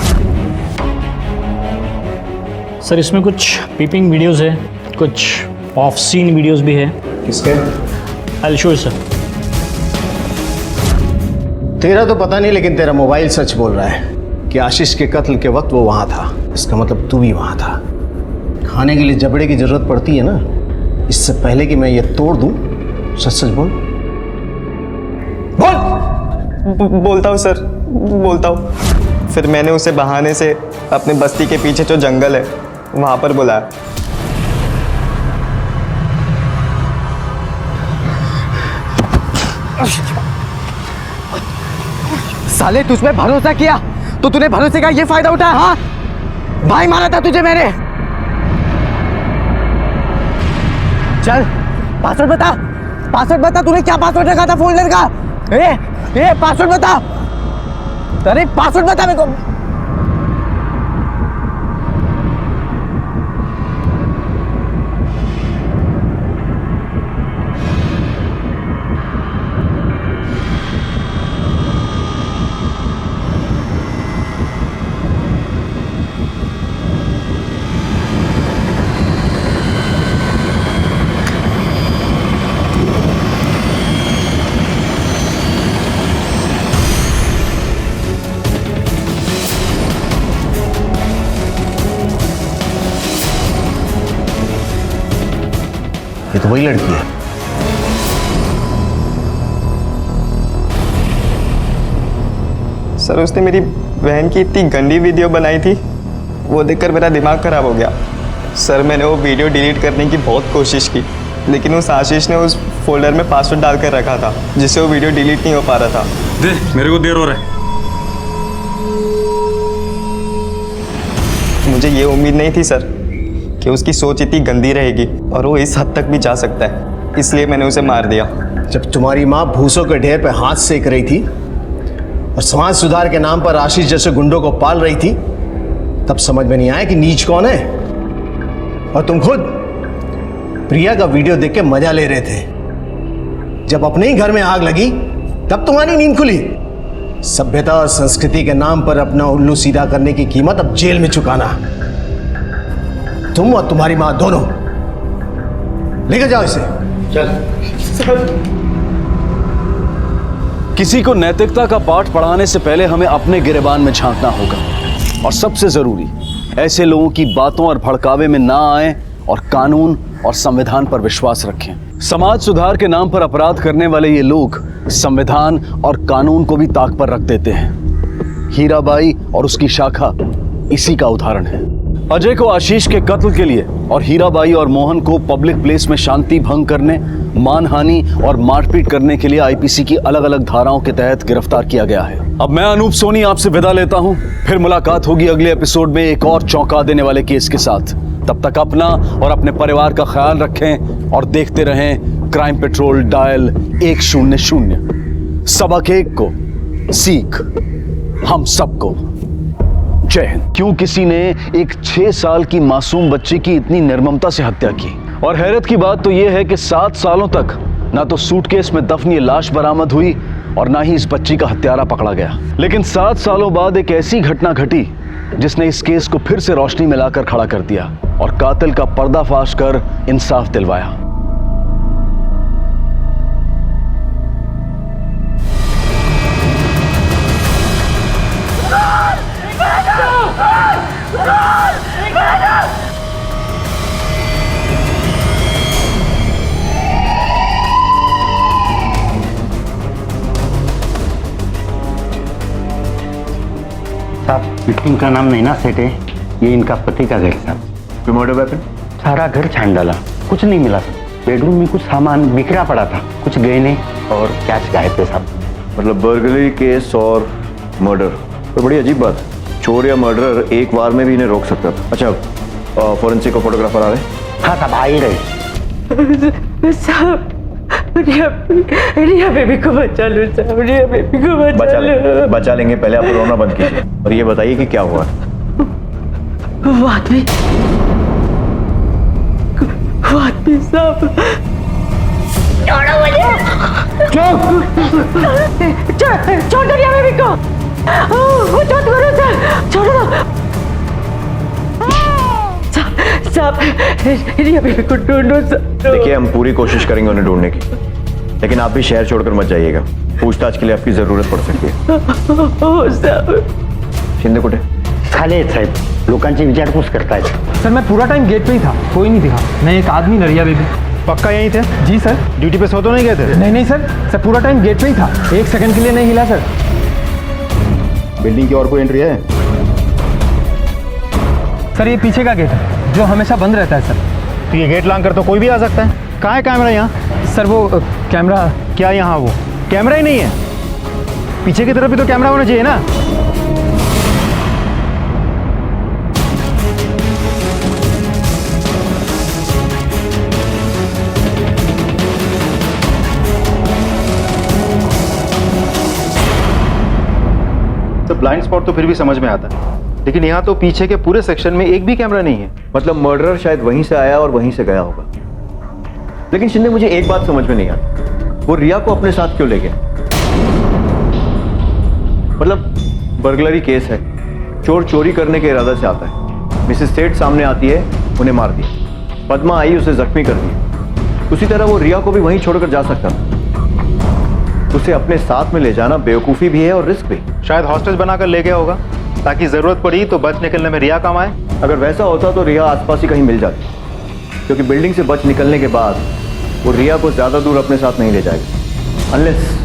सर इसमें कुछ पीपिंग वीडियोस है, कुछ ऑफ सीन वीडियोस भी है। किसके? I will show you sir. तेरा तो पता नहीं, लेकिन तेरा मोबाइल सच बोल रहा है कि आशीष के कत्ल के वक्त वो वहां था। इसका मतलब तू भी वहां था। खाने के लिए जबड़े की जरूरत पड़ती है ना, इससे पहले कि मैं ये तोड़ दूं, सच सच बोल। बोलता हूँ सर, बोलता हूँ। फिर मैंने उसे बहाने से अपने बस्ती के पीछे जो जंगल है वहां पर बुलाया। साले तुझ पे भरोसा किया तो तूने भरोसे का ये फायदा उठाया। हाँ भाई मारा था तुझे मैंने। चल पासवर्ड बता, तूने क्या पासवर्ड रखा था फोल्डर का? ए पासवर्ड बता, अरे पासवर्ड बता मेरे को। ये तो वही लड़की है। सर उसने मेरी बहन की इतनी गंदी वीडियो बनाई थी, वो देखकर मेरा दिमाग खराब हो गया। सर मैंने वो वीडियो डिलीट करने की बहुत कोशिश की, लेकिन उस आशीष ने उस फोल्डर में पासवर्ड डालकर रखा था, जिससे वो वीडियो डिलीट नहीं हो पा रहा था। दे, मेरे को देर हो रहा है। मुझे ये उम्मीद नहीं थी सर कि उसकी सोच इतनी गंदी रहेगी और वो इस हद तक भी जा सकता है, इसलिए मैंने उसे मार दिया। जब तुम्हारी माँ भूसों के ढेर पे हाथ सेक रही थी और समाज सुधार के नाम पर आशीष जैसे गुंडों को पाल रही थी, तब समझ में नहीं आया कि नीच कौन है। और तुम खुद प्रिया का वीडियो देख के मजा ले रहे थे। जब अपने ही घर में आग लगी तब तुम्हारी नींद खुली। सभ्यता और संस्कृति के नाम पर अपना उल्लू सीधा करने की कीमत अब जेल में चुकाना। तुम और तुम्हारी मां दोनों लेकर जाओ इसे। चल। किसी को नैतिकता का पाठ पढ़ाने से पहले हमें अपने गिरेबान में झांकना होगा, और सबसे जरूरी ऐसे लोगों की बातों और भड़कावे में ना आए और कानून और संविधान पर विश्वास रखें। समाज सुधार के नाम पर अपराध करने वाले ये लोग संविधान और कानून को भी ताक पर रख देते हैं। हीराबाई और उसकी शाखा इसी का उदाहरण है। अजय को आशीष के कत्ल के लिए और हीराबाई और मोहन को पब्लिक प्लेस में शांति भंग करने, मानहानि और मारपीट करने के लिए आईपीसी की अलग अलग धाराओं के तहत गिरफ्तार किया गया है। अब मैं अनूप सोनी आपसे विदा लेता हूं। फिर मुलाकात होगी अगले एपिसोड में एक और चौंका देने वाले केस के साथ। तब तक अपना और अपने परिवार का ख्याल रखें और देखते रहें क्राइम पेट्रोल डायल 100। सबक एक को सीख हम सबको। जय हिंद। क्यों किसी ने एक 6 साल की मासूम बच्ची की इतनी निर्ममता से हत्या की? और हैरत की बात तो यह है कि 7 सालों तक ना तो सूटकेस में दफन ये लाश बरामद हुई और ना ही इस बच्ची का हत्यारा पकड़ा गया। लेकिन 7 सालों बाद एक ऐसी घटना घटी जिसने इस केस को फिर से रोशनी में लाकर खड़ा कर दिया और कातिल का पर्दाफाश कर इंसाफ दिलवाया। साहब, विक्टिम का नाम नैना सेठ है, ये इनका पति का घर साहब। Murder weapon? सारा घर छान डाला, कुछ नहीं मिला। बेडरूम में कुछ सामान बिखरा पड़ा था, कुछ गहने और कैश गायब थे साहब। मतलब बर्गलरी केस और मर्डर, तो बड़ी अजीब बात। चोर या मर्डरर एक वार में भी इन्हें रोक सकता था। अच्छा, फोरेंसिक को फोटोग्राफर आ रहे? हाँ साहब, आ ही रहे साहब। रिया बेबी को बचा लो साहब, रिया बेबी को बचा लो। बचा लेंगे, पहले आप रोना बंद कीजिए और ये बताइए कि क्या हुआ। वो आदमी साहब, छोड़ो मुझे, छोड़ दो रिया बेबी को, वो छोड़ करो सर, छोड़ो साहब, रिया बेबी को ढूंढो सर। देखिए, हम पूरी कोशिश करेंगे उन्हें ढूंढने की, लेकिन आप भी शहर छोड़कर मत जाइएगा। पूछताछ के लिए आपकी जरूरत पड़ सकती है। शिंदे कुठे? खाले साहेब, लोकांची विचारपूस करतायत। सर मैं पूरा टाइम गेट पे ही था, कोई नहीं दिखा। मैं एक आदमी न रिया बेबी। पक्का यहीं थे? जी सर। ड्यूटी पे सो तो नहीं गए थे? नहीं सर पूरा टाइम गेट पे ही था, 1 सेकंड के लिए नहीं हिला सर। बिल्डिंग की और कोई एंट्री है? सर ये पीछे का गेट है जो हमेशा बंद रहता है सर। तो ये गेट लांग कर तो कोई भी आ सकता है। कहाँ है कैमरा यहाँ? सर वो कैमरा क्या यहाँ? वो कैमरा ही नहीं है, पीछे की तरफ भी तो कैमरा होना चाहिए ना। तो ब्लाइंड स्पॉट तो फिर भी समझ में आता है, लेकिन यहाँ तो पीछे के पूरे सेक्शन में एक भी कैमरा नहीं है। मतलब मर्डरर शायद वहीं से आया और वहीं से गया होगा। लेकिन शिंदे, मुझे एक बात समझ में नहीं आती, वो रिया को अपने साथ क्यों ले गया? मतलब बर्गलरी केस है, चोर चोरी करने के इरादे से आता है, मिसेस सेठ सामने आती है, उन्हें मार दिया, पद्मा आई उसे जख्मी कर दिया। उसी तरह वो रिया को भी वहीं छोड़कर जा सकता था। उसे अपने साथ में ले जाना बेवकूफ़ी भी है और रिस्क भी। शायद हॉस्टेज बनाकर ले गया होगा ताकि जरूरत पड़ी तो बच निकलने में रिया काम आए। अगर वैसा होता तो रिया आसपास ही कहीं मिल जाती, क्योंकि बिल्डिंग से बच निकलने के बाद वो रिया को ज्यादा दूर अपने साथ नहीं ले जाएगी, अनलेस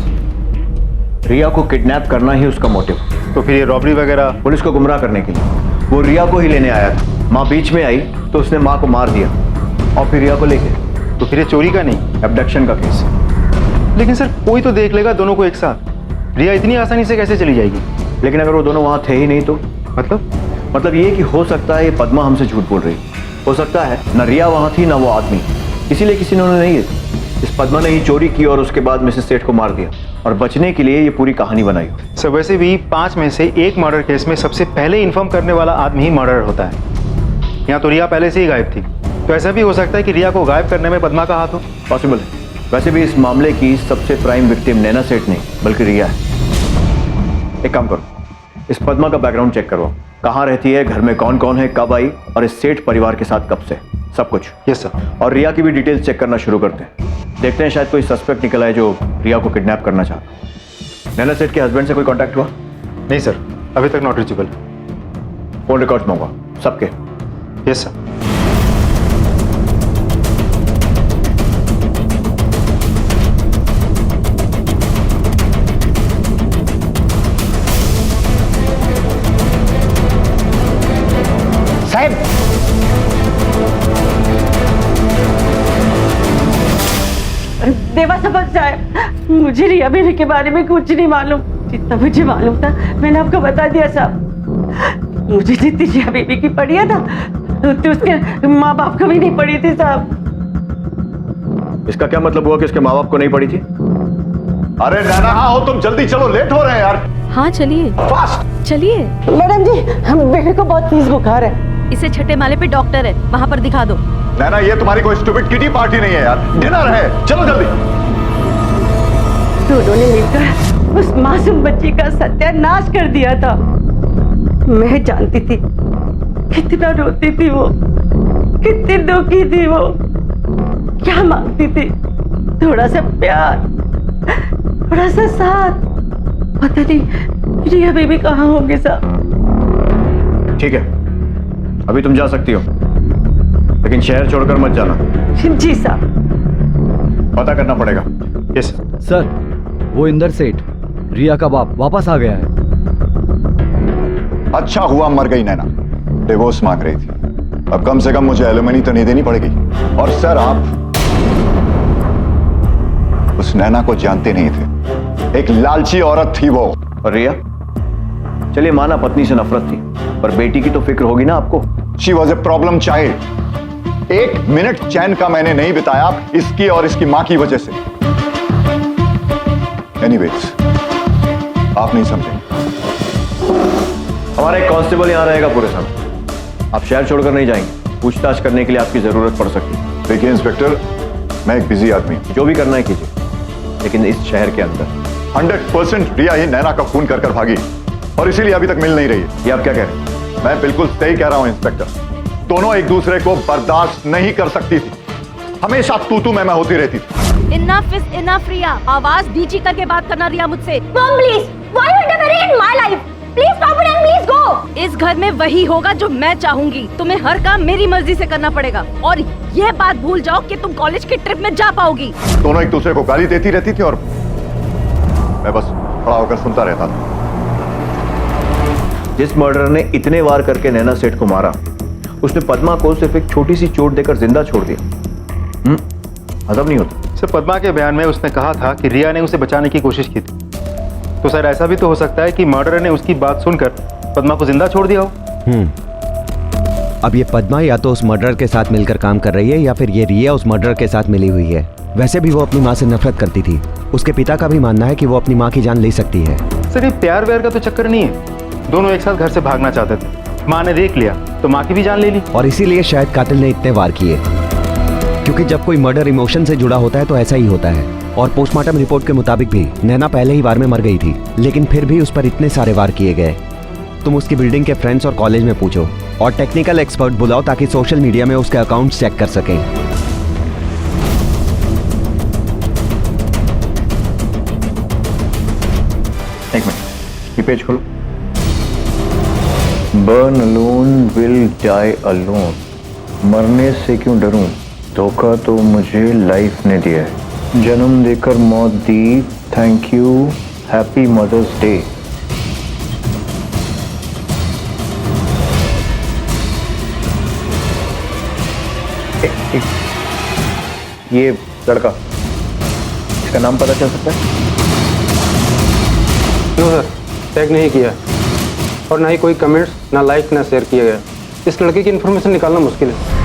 रिया को किडनैप करना ही उसका मोटिव। तो फिर ये रॉबरी वगैरह पुलिस को गुमराह करने के लिए वो रिया को ही लेने आया था। माँ बीच में आई तो उसने माँ को मार दिया और फिर रिया को ले गया। तो फिर ये चोरी का नहीं, एब्डक्शन का केस। लेकिन सर कोई तो देख लेगा दोनों को एक साथ। रिया इतनी आसानी से कैसे चली जाएगी? लेकिन अगर वो दोनों वहां थे ही नहीं तो मतलब ये कि हो सकता है ये पद्मा हमसे झूठ बोल रही, हो सकता है ना रिया वहां थी ना वो आदमी, इसीलिए किसी ने नहीं है। इस पद्मा ने ही चोरी की और उसके बाद मिसेस सेठ को मार दिया और बचने के लिए ये पूरी कहानी बनाई। सर वैसे भी 5 में से 1 मर्डर केस में सबसे पहले इन्फॉर्म करने वाला आदमी ही मर्डर होता है। यहाँ तो रिया पहले से ही गायब थी, तो ऐसा भी हो सकता है कि रिया को गायब करने में पद्मा का हाथ हो। पॉसिबल है। वैसे भी इस मामले की सबसे प्राइम विक्टिम नैना सेठ नहीं बल्कि रिया है। एक काम करो, इस पद्मा का बैकग्राउंड चेक करो, कहाँ रहती है, घर में कौन कौन है, कब आई और इस सेठ परिवार के साथ कब से, सब कुछ। Yes sir. और रिया की भी डिटेल्स चेक करना शुरू करते हैं, देखते हैं शायद कोई सस्पेक्ट निकला है जो रिया को किडनैप करना चाहता। नैना सेठ के हस्बैंड से कोई कांटेक्ट हुआ? नहीं सर, अभी तक नॉट रीचेबल। फोन रिकॉर्ड्स मंगवा सबके। Yes sir. साहब मुझे रिया बेबी के बारे में कुछ नहीं मालूम। जितना मुझे मालूम था मैंने आपको बता दिया साहब। मुझे जितनी रिया बेबी की पड़ी है ना उतनी उसके माँ बाप को भी नहीं पड़ी थी साहब। इसका क्या मतलब हुआ कि उसके माँ बाप को नहीं पड़ी थी? अरे नैना आओ, तुम जल्दी चलो, लेट हो रहे हैं यार। हाँ चलिए, फास्ट चलिए। मैडम जी हम बेबी को बहुत तेज बुखार है। इसे छठे माले पे डॉक्टर है, वहाँ पर दिखा दो। नैना ये तुम्हारी कोई स्टूपिड किटी पार्टी नहीं है यार, डिनर है, चलो जल्दी। दोनों ने मिलकर उस मासूम बच्ची का सत्यानाश कर दिया था। मैं जानती थी कितना रोती थी वो, कितनी दुखी थी वो, क्या मांगती थी। थोड़ा सा प्यार, थोड़ा सा साथ। पता नहीं रिया बेबी कहाँ होगी साहब। ठीक है, अभी तुम जा सकती हो, लेकिन शहर छोड़कर मत जाना। जी साहब। पता करना पड़ेगा। यस सर, वो इंदर सेठ, रिया का बाप, वापस आ गया है। अच्छा हुआ मर गई नैना, डिवोर्स मांग रही थी। अब कम से कम मुझे एलिमनी तो नहीं देनी पड़ेगी। और सर, आप उस नैना को जानते नहीं थे, एक लालची औरत थी वो। और रिया, चलिए माना पत्नी से नफरत थी, पर बेटी की तो फिक्र होगी ना आपको। She was a problem child. एक मिनट चैन का मैंने नहीं बिताया इसकी और इसकी मां की वजह से। एनीवेज, आप नहीं समझे। हमारा एक कांस्टेबल यहाँ रहेगा पूरे समय। आप शहर छोड़कर नहीं जाएंगे, पूछताछ करने के लिए आपकी जरूरत पड़ सकती है। देखिए इंस्पेक्टर, मैं एक बिजी आदमी हूं। जो भी करना है कीजिए, लेकिन इस शहर के अंदर 100% रिया ही नैना का खून कर कर भागी, और इसीलिए अभी तक मिल नहीं रही है। ये आप क्या कह रहे हैं? मैं बिल्कुल सही कह रहा हूं इंस्पेक्टर। दोनों एक दूसरे को बर्दाश्त नहीं कर सकती थी, हमेशा तू मैं होती रहती थी। इनफ इज इनफ रिया, आवाज नीची करके बात करना रिया मुझसे। Mom please, why you interfering in my life? Please stop it and please go. इस घर में वही होगा जो मैं चाहूंगी। तुम्हें हर काम मेरी मर्जी से करना पड़ेगा, और ये बात भूल जाओ कि तुम कॉलेज की ट्रिप में जा पाओगी। दोनों एक दूसरे को गाली देती रहती थी और मैं बस खड़ा होकर सुनता रहता था। जिस मर्डर ने इतने वार करके नैना सेठ को मारा, उसने पद्मा को सिर्फ एक छोटी सी चोट देकर जिंदा छोड़ दिया। हजम नहीं होता। सर, पद्मा के बयान में उसने कहा था कि रिया ने उसे बचाने की कोशिश की थी। तो सर, ऐसा भी तो हो सकता है कि मर्डरर ने उसकी बात सुनकर पद्मा को जिंदा छोड़ दिया हो। अब ये पद्मा या तो उस मर्डरर के साथ मिलकर काम कर रही है, या फिर ये रिया उस मर्डरर के साथ मिली हुई है। वैसे भी वो अपनी माँ से नफरत करती थी। उसके पिता का भी मानना है कि वो अपनी माँ की जान ले सकती है। सर, ये प्यार व्यार का तो चक्कर नहीं है। दोनों एक साथ घर से भागना चाहते थे, माँ ने देख लिया तो माँ की भी जान ले ली। और इसीलिए शायद कातिल ने इतने वार किए, क्योंकि जब कोई मर्डर इमोशन से जुड़ा होता है तो ऐसा ही होता है। और पोस्टमार्टम रिपोर्ट के मुताबिक भी नैना पहले ही वार में मर गई थी, लेकिन फिर भी उस पर इतने सारे वार किए गए। तुम उसकी बिल्डिंग के फ्रेंड्स और कॉलेज में पूछो, और टेक्निकल एक्सपर्ट बुलाओ ताकि सोशल मीडिया में उसके अकाउंट्स चेक कर सकें। एक मिनट, ये पेज खोलो। Born alone will die alone. मरने से क्यों डरूं, धोखा तो मुझे लाइफ ने दिया है। जन्म देकर मौत दी, thank you, happy mother's day. ये लड़का, इसका नाम पता चल सकता है? नो सर, टैग नहीं किया और ना ही कोई कमेंट्स, ना लाइक, ना शेयर किया गया। इस लड़के की इन्फॉर्मेशन निकालना मुश्किल है।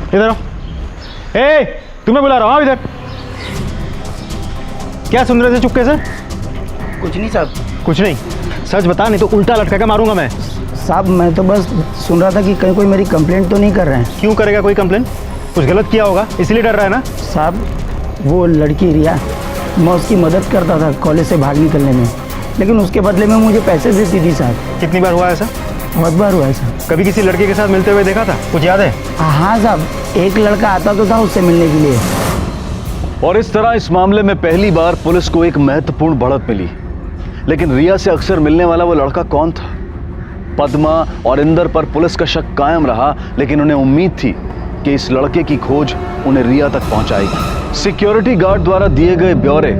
इधर आओ। ए, तुम्हें बुला रहा हूँ इधर। क्या सुन रहे थे चुपके से? कुछ नहीं साहब। कुछ नहीं? सच बता, नहीं तो उल्टा लटका के मारूंगा मैं। साहब, मैं तो बस सुन रहा था कि कहीं कोई मेरी कंप्लेंट तो नहीं कर रहे हैं। क्यों करेगा कोई कंप्लेंट? कुछ गलत किया होगा इसलिए डर रहा है ना? साहब, वो लड़की रिया, मैं उसकी मदद करता था कॉलेज से भाग निकलने में, लेकिन उसके बदले में मुझे पैसे देती थी साहब। कितनी बार हुआ ऐसा? बहुत बार हुआ है साहब। कभी किसी लड़के के साथ मिलते हुए देखा था? कुछ याद है? हाँ साहब, एक लड़का आता तो था उससे मिलने के लिए। और इस तरह इस मामले में पहली बार पुलिस को एक महत्वपूर्ण बढ़त मिली। लेकिन रिया से अक्सर मिलने वाला वो लड़का कौन था? पद्मा और इंदर पर पुलिस का शक कायम रहा, लेकिन उन्हें उम्मीद थी कि इस लड़के की खोज उन्हें रिया तक पहुंचाएगी। सिक्योरिटी गार्ड द्वारा दिए गए ब्यौरे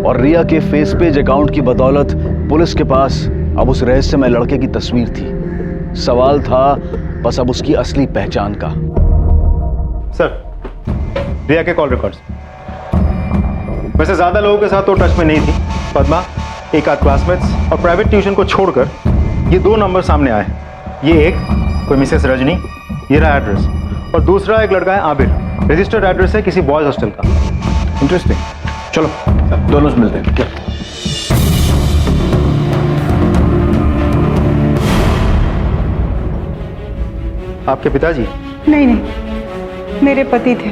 और रिया के फेस पेज अकाउंट की बदौलत पुलिस के पास अब उस रहस्यमय लड़के की तस्वीर थी। सवाल था, बस अब उसकी असली पहचान का। सर, रिया के कॉल रिकॉर्ड्स। वैसे ज्यादा लोगों के साथ तो टच में नहीं थी। पद्मा, एक आध क्लासमेट्स और प्राइवेट ट्यूशन को छोड़कर ये 2 नंबर सामने आए। ये एक कोई मिसेस रजनी, ये रहा एड्रेस, और दूसरा एक लड़का है आबिर, रजिस्टर्ड एड्रेस है किसी बॉयज हॉस्टल का। इंटरेस्टिंग। चलो दोनों से मिलते हैं। आपके पिताजी? नहीं नहीं, मेरे पति थे।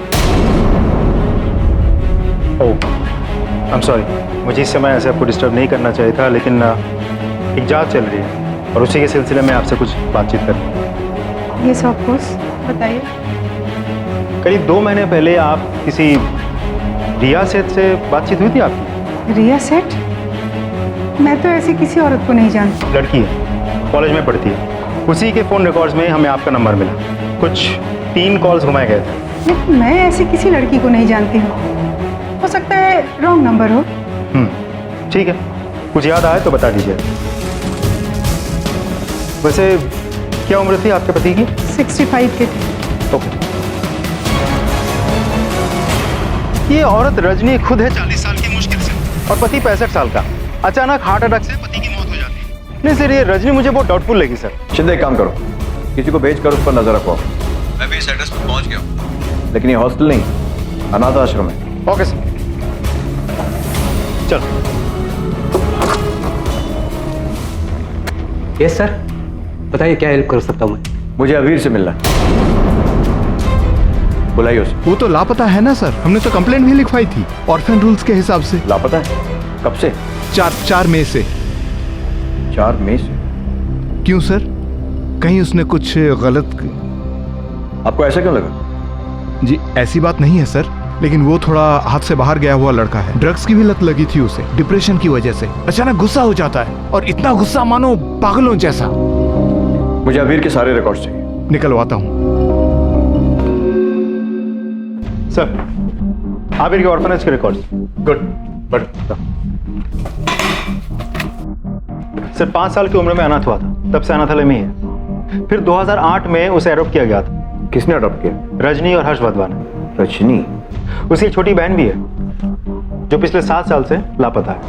ओह, आई एम सॉरी, मुझे इस समय ऐसे आपको डिस्टर्ब नहीं करना चाहिए था, लेकिन एक जांच चल रही है और उसी के सिलसिले में आपसे कुछ बातचीत करनी। ये ऑफ कोर्स, बताइए। करीब 2 महीने पहले आप किसी रिया सेठ से बातचीत हुई थी आपकी? रिया सेठ? मैं तो ऐसी किसी औरत को नहीं जानती। लड़की है, कॉलेज में पढ़ती है। उसी के फ़ोन रिकॉर्ड्स में हमें आपका नंबर मिला। कुछ 3 कॉल्स घुमाए गए थे। लेकिन मैं ऐसी किसी लड़की को नहीं जानती हूँ। हो सकता है रॉन्ग नंबर हो। ठीक है, कुछ याद आए तो बता दीजिए। वैसे क्या उम्र थी आपके पति की? 65 के थे। ओके। ये औरत रजनी खुद है 40 साल की मुश्किल से, और पति 65 साल का। अचानक हार्ट अटैक से पति की मौत हो जाती है। नहीं सर, ये रजनी मुझे बहुत डाउटफुल लगी सर। शिंदे, एक काम करो, किसी को भेजकर उस पर नजर रखो। मैं भी इस एड्रेस पर पहुंच गया हूं, लेकिन ये हॉस्टल नहीं, अनाथ आश्रम है। ओके सर, चलो। यस सर, बताइए क्या हेल्प कर सकता हूँ मैं? मुझे अबीर से मिलना है, बुलाइए उसे। वो तो लापता है ना सर, हमने तो कंप्लेंट भी लिखवाई थी ऑर्फन रूल्स के हिसाब से। लापता है? कब से? 4 मई से। 4 मई से? क्यों सर, कहीं उसने कुछ गलत? आपको ऐसा क्यों लगा? जी ऐसी बात नहीं है सर, लेकिन वो थोड़ा हाथ से बाहर गया हुआ लड़का है। ड्रग्स की भी लत लगी थी उसे, डिप्रेशन की वजह से। अचानक गुस्सा हो जाता है, और इतना गुस्सा मानो पागलों जैसा। मुझे अबीर के सारे रिकॉर्ड्स चाहिए। निकलवाता हूँ सर। आबिर के ऑर्फनेज के रिकॉर्ड्स। गुड, बट सर 5 साल की उम्र में अनाथ हुआ था, तब से अनाथालय में ही है। फिर 2008 में उसे अडॉप्ट किया गया था। किसने अडॉप्ट किया? रजनी और हर्ष वाधवा ने। रजनी? उसकी एक छोटी बहन भी है जो पिछले 7 साल से लापता है।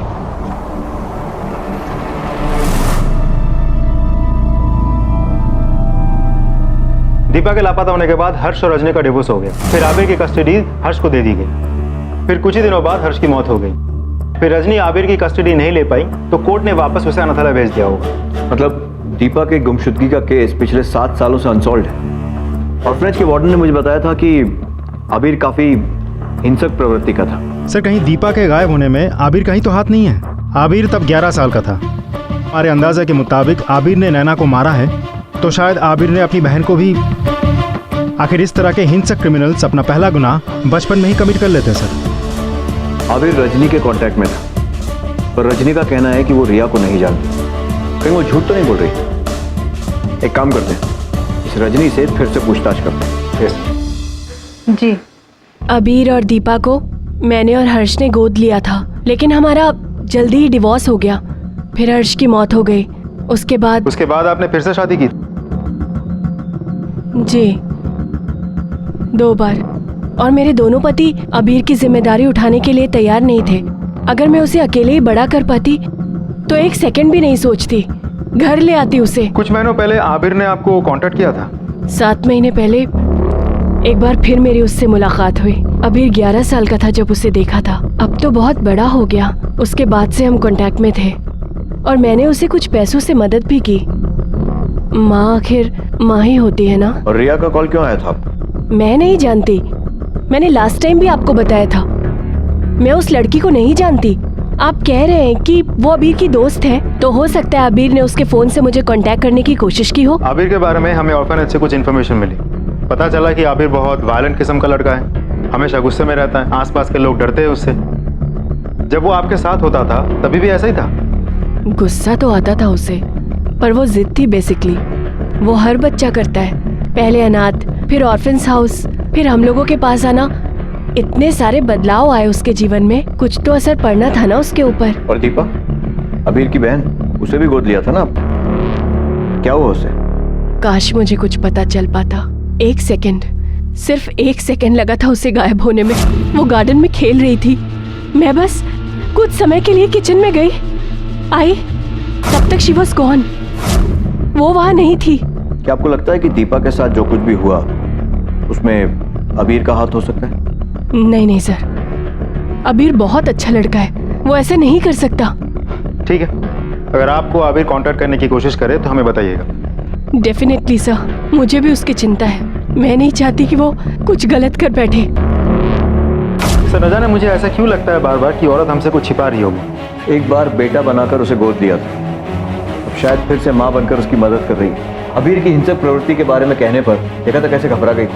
दीपा के लापता होने के बाद हर्ष और रजनी का डिवोर्स हो गया। फिर आबिर की कस्टडी हर्ष को दे दी गई। फिर कुछ ही दिनों बाद हर्ष की मौत हो गई। फिर रजनी आबिर की कस्टडी नहीं ले पाई तो कोर्ट ने वापस उसे अनाथालय भेज दिया होगा। मतलब दीपा के गुमशुदगी का केस पिछले 7 सालों से अनसॉल्व्ड है। ऑर्फनेज के वार्डन ने मुझे बताया था कि आबिर काफी हिंसक प्रवृत्ति का था। सर, कहीं दीपा के गायब होने में आबिर का ही तो हाथ नहीं है। आबिर तब 11 साल का था। हमारे अंदाजे के मुताबिक आबिर ने नैना को मारा है, तो शायद आबिर ने अपनी बहन को भी। आखिर इस तरह के हिंसक क्रिमिनल्स अपना पहला गुनाह बचपन में ही कमिट कर लेते हैं सर। आबिर रजनी के कांटेक्ट में था, पर रजनी का कहना है कि वो रिया को नहीं जानती। कहीं वो झूठ तो नहीं बोल रही? एक काम करते हैं, इस रजनी से फिर से पूछताछ करते हैं। जी। अबीर और दीपा को मैंने और हर्ष ने गोद लिया था, लेकिन हमारा जल्दी ही डिवोर्स हो गया। फिर हर्ष की मौत हो गई। उसके बाद आपने फिर से शादी की? जी, 2 बार। और मेरे दोनों पति अबीर की जिम्मेदारी उठाने के लिए तैयार नहीं थे। अगर मैं उसे अकेले ही बड़ा कर पाती तो 1 सेकंड भी नहीं सोचती, घर ले आती उसे। कुछ महीनों पहले आबिर ने आपको कांटेक्ट किया था? 7 महीने पहले एक बार फिर मेरी उससे मुलाकात हुई। अबीर 11 साल का था जब उसे देखा था। अब तो बहुत बड़ा हो गया। उसके बाद से हम कांटेक्ट में थे और मैंने उसे कुछ पैसों से मदद भी की। माँ आखिर माँ ही होती है ना। और रिया का कॉल क्यों आया था आपको? मैं नहीं जानती। मैंने लास्ट टाइम भी आपको बताया था, मैं उस लड़की को नहीं जानती। आप कह रहे हैं कि वो अबीर की दोस्त है, तो हो सकता है अबीर ने उसके फोन से मुझे कांटेक्ट करने की कोशिश की हो। आबिर के बारे में हमें ऑर्फनेज से कुछ इन्फॉर्मेशन मिली। पता चला कि आबिर बहुत वायलेंट किस्म का लड़का है, हमेशा गुस्से में रहता है, आसपास के लोग डरते हैं उससे। जब वो आपके साथ होता था तभी भी ऐसा ही था? गुस्सा तो आता था उसे, पर वो जिद थी बेसिकली। वो हर बच्चा करता है, पहले अनाथ, फिर ऑर्फन्स हाउस, फिर हम लोगों के पास आना। इतने सारे बदलाव आए उसके जीवन में, कुछ तो असर पड़ना था ना उसके ऊपर। और दीपा, अबीर की बहन, उसे भी गोद लिया था ना? क्या हुआ उसे? काश मुझे कुछ पता चल पाता। 1 सेकंड, सिर्फ 1 सेकंड लगा था उसे गायब होने में। वो गार्डन में खेल रही थी, मैं बस कुछ समय के लिए किचन में गई, आई, तब तक शी वॉज गॉन। वो वहां नहीं थी। क्या आपको लगता है कि दीपा के साथ जो कुछ भी हुआ उसमें अबीर का हाथ हो सकता है? नहीं नहीं सर, अबीर बहुत अच्छा लड़का है, वो ऐसे नहीं कर सकता। ठीक है, अगर आपको आबिर कांटेक्ट करने की कोशिश करे तो हमें बताइएगा। डेफिनेटली सर, मुझे भी उसकी चिंता है। मैं नहीं चाहती कि वो कुछ गलत कर बैठे। सर, न जाने मुझे ऐसा क्यों लगता है बार बार कि औरत हमसे कुछ छिपा रही होगी। एक बार बेटा बनाकर उसे गोद दिया था, अब शायद फिर से माँ बनकर उसकी मदद कर रही है। अबीर की हिंसक प्रवृत्ति के बारे में कहने पर देखा था कैसे घबरा गई।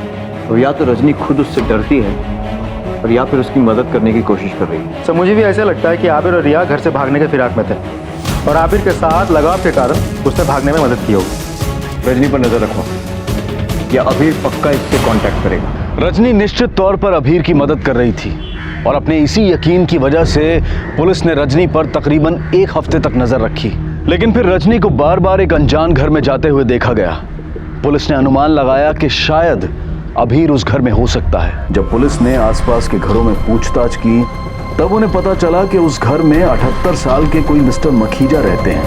तो या तो रजनी खुद उससे डरती है और या फिर उसकी मदद करने की कोशिश कर रही है। सर, मुझे भी ऐसा लगता है कि आबिर और रिया घर से भागने के फिराक में थे और आबिर के साथ लगाव के कारण उसने भागने में मदद की होगी। रजनी पर नजर रखो, या अबीर पक्का इससे कांटेक्ट करेगा। रजनी निश्चित तौर पर अबीर की मदद कर रही थी और अपने इसी यकीन की वजह से पुलिस ने रजनी पर तकरीबन 1 हफ्ते तक नजर रखी। लेकिन फिर रजनी को बार बार एक अनजान घर में जाते हुए देखा गया। पुलिस ने अनुमान लगाया कि शायद अबीर उस घर में हो सकता है। जब पुलिस ने आसपास के घरों में पूछताछ की तब उन्हें पता चला कि उस घर में 78 साल के कोई मिस्टर मखीजा रहते हैं,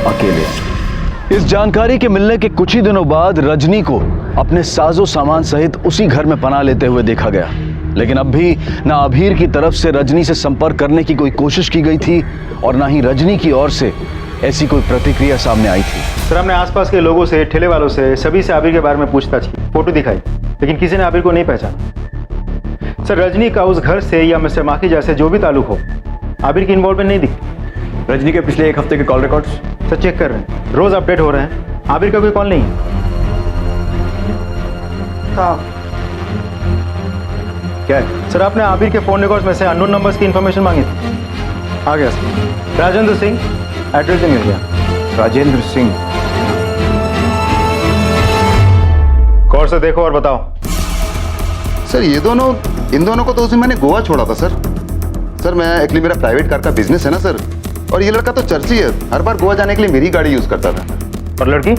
अकेले। इस जानकारी के मिलने के कुछ ही दिनों बाद रजनी को अपने साजो सामान सहित उसी घर में पनाह लेते हुए देखा गया। लेकिन अब भी ना अबीर की तरफ से रजनी से संपर्क करने की कोई कोशिश की गई थी और ना ही रजनी की ओर से ऐसी कोई प्रतिक्रिया सामने आई थी। सर, हमने आसपास के लोगों से, ठेले वालों से, सभी से आबिर के बारे में पूछताछ की, फोटो दिखाई, लेकिन किसी ने आबिर को नहीं पहचाना। सर, रजनी का उस घर से या मिस्टर माखीजा से जो भी ताल्लुक हो, आबिर की इन्वॉल्वमेंट नहीं दिखती। रजनी के पिछले 1 हफ्ते के कॉल रिकॉर्ड्स सर चेक कर रहे हैं, रोज अपडेट हो रहे हैं, आबिर का कोई कॉल नहीं है। क्या है सर? आपने आबिर के फोन रिकॉर्ड्स में से अननोन नंबर्स की इंफॉर्मेशन मांगी थी। आ गया सर। राजेंद्र सिंह, एड्रेस मिल गया। राजेंद्र सिंह, गौर से देखो और बताओ। सर, इन दोनों को तो उस दिन मैंने गोवा छोड़ा था सर। सर, मैं एक्चुअली मेरा प्राइवेट कार का बिजनेस है ना सर, और ये लड़का तो चर्ची है, हर बार गोवा जाने के लिए मेरी गाड़ी यूज करता था। और लड़की?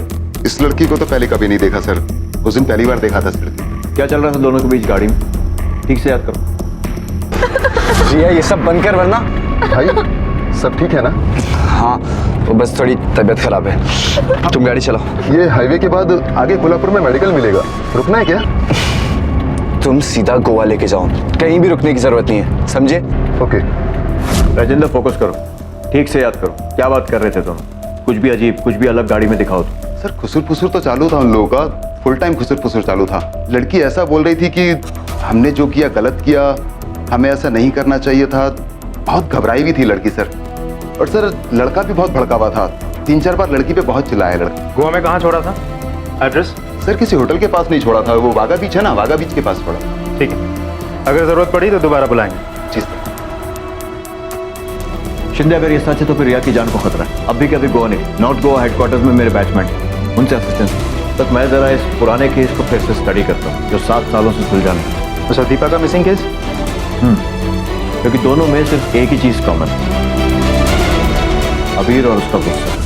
इस लड़की को तो पहले कभी नहीं देखा सर, उस दिन पहली बार देखा था सर। क्या चल रहा था दोनों के बीच गाड़ी में? ठीक से याद करो। रिया, ये सब बंद कर, वरना भाई सब ठीक है ना? हाँ, तो बस थोड़ी तबीयत खराब है। तुम गाड़ी चलाओ। ये हाईवे के बाद आगे कोल्हापुर में मेडिकल मिलेगा, रुकना है क्या? तुम सीधा गोवा लेके जाओ, कहीं भी रुकने की जरूरत नहीं है, समझे? ओके। राजेंद्र, फोकस करो, ठीक से याद करो, क्या बात कर रहे थे तुम? कुछ भी अजीब, कुछ भी अलग गाड़ी में दिखाओ तो। सर, खुसुर फुसुर तो चालू था उन लोगों का, फुल टाइम खुसुर फुसुर चालू था। लड़की ऐसा बोल रही थी कि हमने जो किया गलत किया, हमें ऐसा नहीं करना चाहिए था। बहुत घबराई हुई थी लड़की सर। और सर, लड़का भी बहुत भड़का हुआ था, 3-4 बार लड़की पे बहुत चिल्लाया लड़का। गोवा में कहाँ छोड़ा था? एड्रेस? सर, किसी होटल के पास नहीं छोड़ा था, वो वाघा बीच है ना, वाघा बीच के पास छोड़ा। ठीक है, अगर जरूरत पड़ी तो दोबारा बुलाएंगे। जी सर। शिंदे, अगर ये सच है तो फिर रिया की जान को खतरा है। अब भी कभी गोवा नहीं, नॉर्थ गोवा हेडक्वार्टर्स में मेरे बैचमेट, उनसे असिस्टेंस तक मैं जरा इस पुराने केस को फिर से स्टडी करता हूँ जो 7 सालों से सुलझा नहीं। तो सर, दीपा का मिसिंग केस? क्योंकि दोनों में सिर्फ एक ही चीज कॉमन है, अबीर और उसका गुस्सा।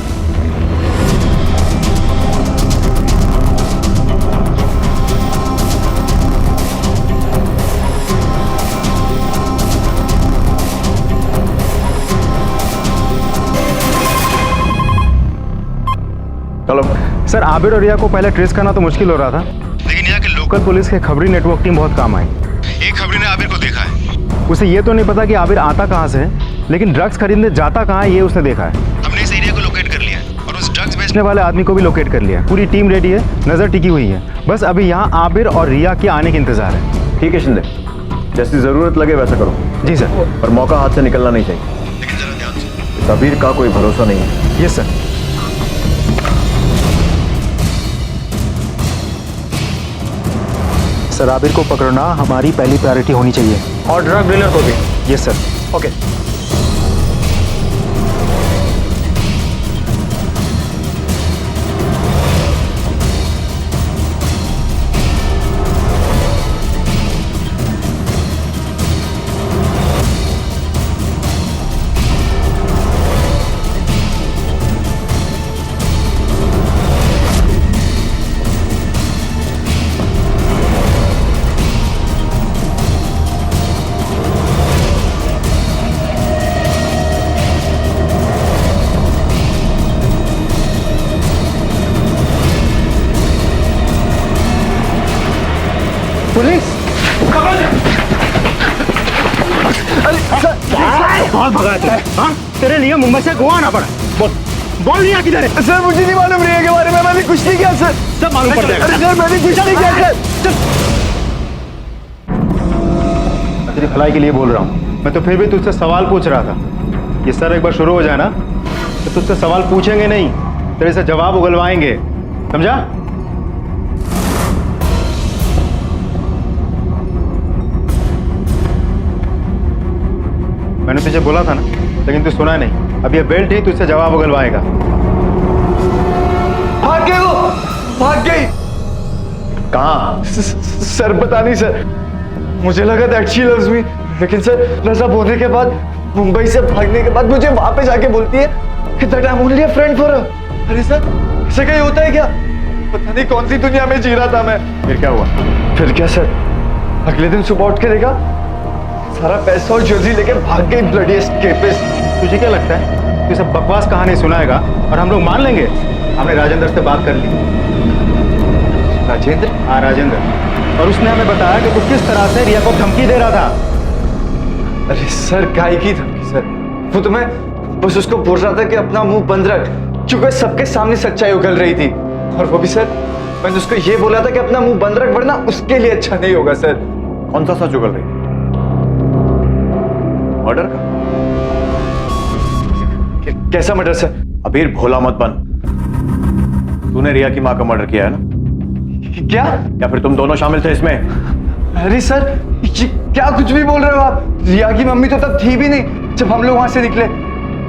चलो सर, आबिर और रिया को पहले ट्रेस करना तो मुश्किल हो रहा था, लेकिन यहाँ के लोकल पुलिस के खबरी नेटवर्क टीम बहुत काम आई। एक खबरी ने आबिर को देखा है। उसे ये तो नहीं पता कि आबिर आता कहाँ से है, लेकिन ड्रग्स खरीदने जाता कहाँ है ये उसने देखा है। हमने इस एरिया को लोकेट कर लिया है और उस ड्रग्स बेचने वाले आदमी को भी लोकेट कर लिया है। पूरी टीम रेडी है, नजर टिकी हुई है, बस अभी यहाँ आबिर और रिया के आने के इंतजार है। ठीक है शिंदे, जैसी जरूरत लगे वैसा करो। जी सर। और मौका हाथ से निकलना नहीं चाहिए, लेकिन जरा ध्यान से। अबीर का कोई भरोसा नहीं है। Yes sir. सर, आबिर को पकड़ना हमारी पहली प्रायोरिटी होनी चाहिए, और ड्रग डीलर को भी। Yes sir. ओके। कौन भगाया तुझे? हाँ? तेरे लिए मुंबई से गोवा आना पड़ा। बोल रिया किधर है? सर मुझे नहीं मालूम रिया के बारे में, मैंने कुछ नहीं किया सर। सब मालूम पड़ जाएगा। अरे सर मैंने कुछ नहीं किया सर। तेरी भलाई के लिए बोल रहा हूँ, मैं तो फिर भी तुझसे सवाल पूछ रहा था। ये सर एक बार शुरू हो जाए ना तो तुझसे सवाल पूछेंगे नहीं, तेरे से जवाब उगलवाएंगे, समझा? मैंने तुझे बोला था ना, लेकिन तू सुना नहीं। अब ये बेल्ट ही तुझसे जवाब उगलवाएगा। भाग गई वो, भाग गई। कहाँ? सर पता नहीं सर, मुझे लगा दैट शी लव्स मी, लेकिन सर नशा होने के बाद, मुंबई से भागने के बाद मुझे वहां पे जाके बोलती है कि that I am only a friend for her. अरे सर ऐसा कहीं होता है क्या? पता नहीं कौन सी दुनिया में जी रहा था मैं। फिर क्या हुआ? फिर क्या सर, अगले दिन सुबह उठ के देखा सारा पैसा और ज्वेलरी लेके भाग गई ब्लडी एस्केपिस्ट। तुझे क्या लगता है तू सब बकवास कहानी सुनाएगा और हम लोग मान लेंगे? हमने राजेंद्र से बात कर ली। राजेंद्र? हाँ राजेंद्र, और उसने हमें बताया कि तू किस तरह से रिया को धमकी दे रहा था। अरे सर काय की धमकी सर, वो तो मैं बस उसको बोल रहा था कि अपना मुंह बंद रख, क्योंकि सबके सामने सच्चाई उगल रही थी। और वो भी सर मैंने उसको ये बोला था कि अपना मुंह बंद रख वरना उसके लिए अच्छा नहीं होगा सर। कौन सा सच उगल रही? मर्डर का? कैसा मर्डर सर? अबीर भोला मत बन, तूने रिया की मां का मर्डर किया है ना? क्या? या फिर तुम दोनों शामिल थे इसमें? अरे सर ये क्या कुछ भी बोल रहे हो आप? रिया की मम्मी तो तब थी भी नहीं जब हम लोग वहां से निकले।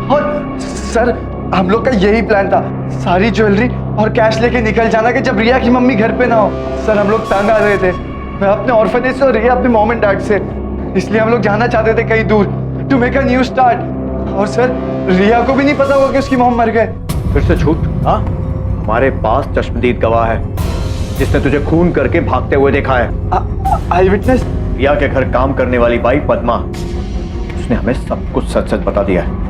और सर हम लोग का यही प्लान था, सारी ज्वेलरी और कैश लेके निकल जाना कि जब रिया की मम्मी घर पे ना हो। सर हम लोग तंग आ रहे थे, मैं अपने ऑर्फनेज से और रिया अपने मॉम एंड डैड से, इसलिए हम लोग जाना चाहते थे कहीं दूर to make a new start. और सर रिया को भी नहीं पता होगा कि उसकी मॉम मर गए। फिर से झूठ? हाँ, हमारे पास चश्मदीद गवाह है जिसने तुझे खून करके भागते हुए देखा है। आई विटनेस? रिया के घर काम करने वाली बाई पद्मा, उसने हमें सब कुछ सच सच बता दिया है।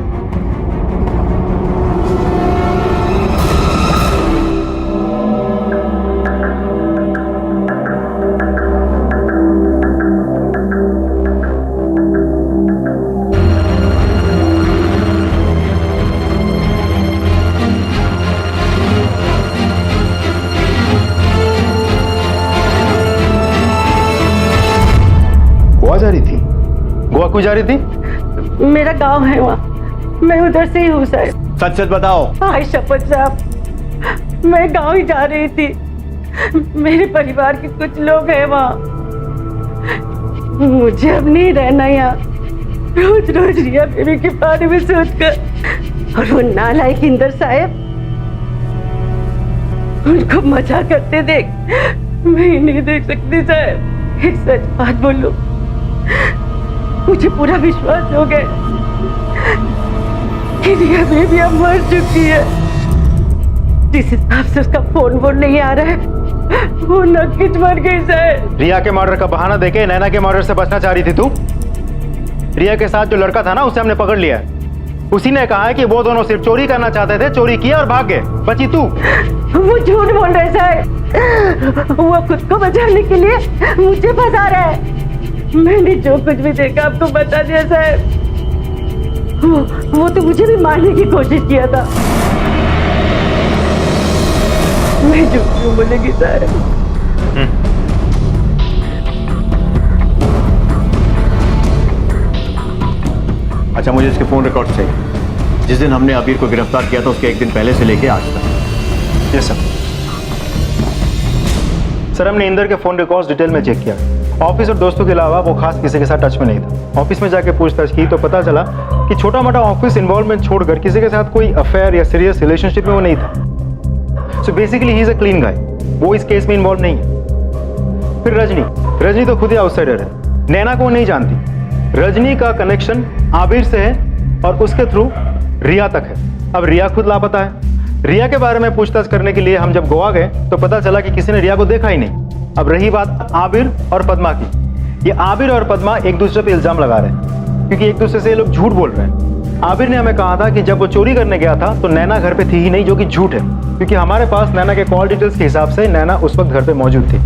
गोवा जा रही थी? गोवा क्यों जा रही थी? मेरा गांव है वहाँ, मैं उधर से ही हूँ सर। सच सच बताओ। हाय शपथ साहब, मैं गांव ही जा रही थी, मेरे परिवार के कुछ लोग हैं वहाँ, मुझे अब नहीं रहना यहाँ। रोज रोज रिया बेबी के बारे में सोचकर, और वो नालायक इंदर साहब, उनको मजा करते देख मैं नहीं देख सकती साहब। एक सच बात बोलूं, मुझे पूरा विश्वास हो गया कि रिया बेबी अब मर चुकी है। जिस हिसाब से उसका फोन नहीं आ रहा है, वो नक्कीच मर गई सर। रिया के मर्डर का बहाना देके नैना के मर्डर से बचना चाह रही थी तू? रिया के साथ जो लड़का था ना, उसे हमने पकड़ लिया है। उसी ने कहा है कि वो दोनों सिर्फ चोरी करना चाहते थे, चोरी किया और भाग गए। बची तू। वो झूठ बोल रहे सर, वो खुद को बचाने के लिए मुझे फंसा रहा है। मैंने जो कुछ भी देखा आपको बता दिया सर। वो तो मुझे भी मारने की कोशिश किया था। मैं झूठ क्यों बोलेगी सर? अच्छा, मुझे इसके फोन रिकॉर्ड चाहिए। जिस दिन हमने अबीर को गिरफ्तार किया था उसके एक दिन पहले से लेके आज तक। Yes sir. सर हमने इंदर के फोन रिकॉर्ड्स डिटेल में चेक किया। ऑफिस और दोस्तों के अलावा वो खास किसी के साथ टच में नहीं था। ऑफिस में जाके पूछताछ की तो पता चला कि छोटा मोटा ऑफिस इन्वॉल्वमेंट छोड़कर किसी के साथ कोई अफेयर या सीरियस रिलेशनशिप में वो नहीं था। So basically he is a clean guy, वो इस केस में इन्वॉल्व नहीं है। फिर रजनी तो खुद ही आउटसाइडर है, नैना को नहीं जानती। रजनी का कनेक्शन आबिर से है और उसके थ्रू रिया तक है। अब रिया खुद लापता है। रिया के बारे में पूछताछ करने के लिए हम जब गोवा गए तो पता चला कि किसी ने रिया को देखा ही नहीं। अब रही बात आबिर और पद्मा की, ये आबिर और पद्मा एक दूसरे पे इल्जाम लगा रहे हैं क्योंकि एक दूसरे से ये लोग झूठ बोल रहे हैं। आबिर ने हमें कहा था कि जब वो चोरी करने गया था तो नैना घर पे थी ही नहीं, जो कि झूठ है क्योंकि हमारे पास नैना के कॉल डिटेल्स के हिसाब से नैना उस वक्त घर पे मौजूद थी।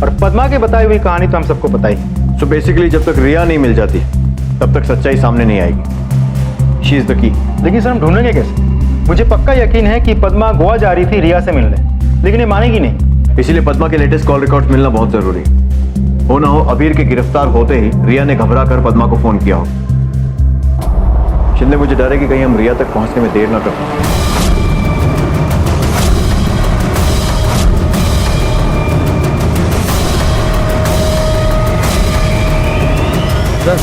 और पद्मा की बताई हुई कहानी तो हम सबको पता ही। सो बेसिकली जब तक रिया नहीं मिल जाती तब तक सच्चाई सामने नहीं आएगी। She is the key. लेकिन सर हम ढूंढेंगे कैसे? मुझे पक्का यकीन है कि पद्मा गोवा जा रही थी रिया से मिलने, लेकिन ये मानेगी नहीं। इसीलिए पद्मा के लेटेस्ट कॉल रिकॉर्ड मिलना बहुत जरूरी है। हो ना हो अबीर के गिरफ्तार होते ही रिया ने घबरा कर पद्मा को फोन किया हो। शिंदे, मुझे डर है कि कहीं हम रिया तक पहुंचने में देर ना कर पाए। सर,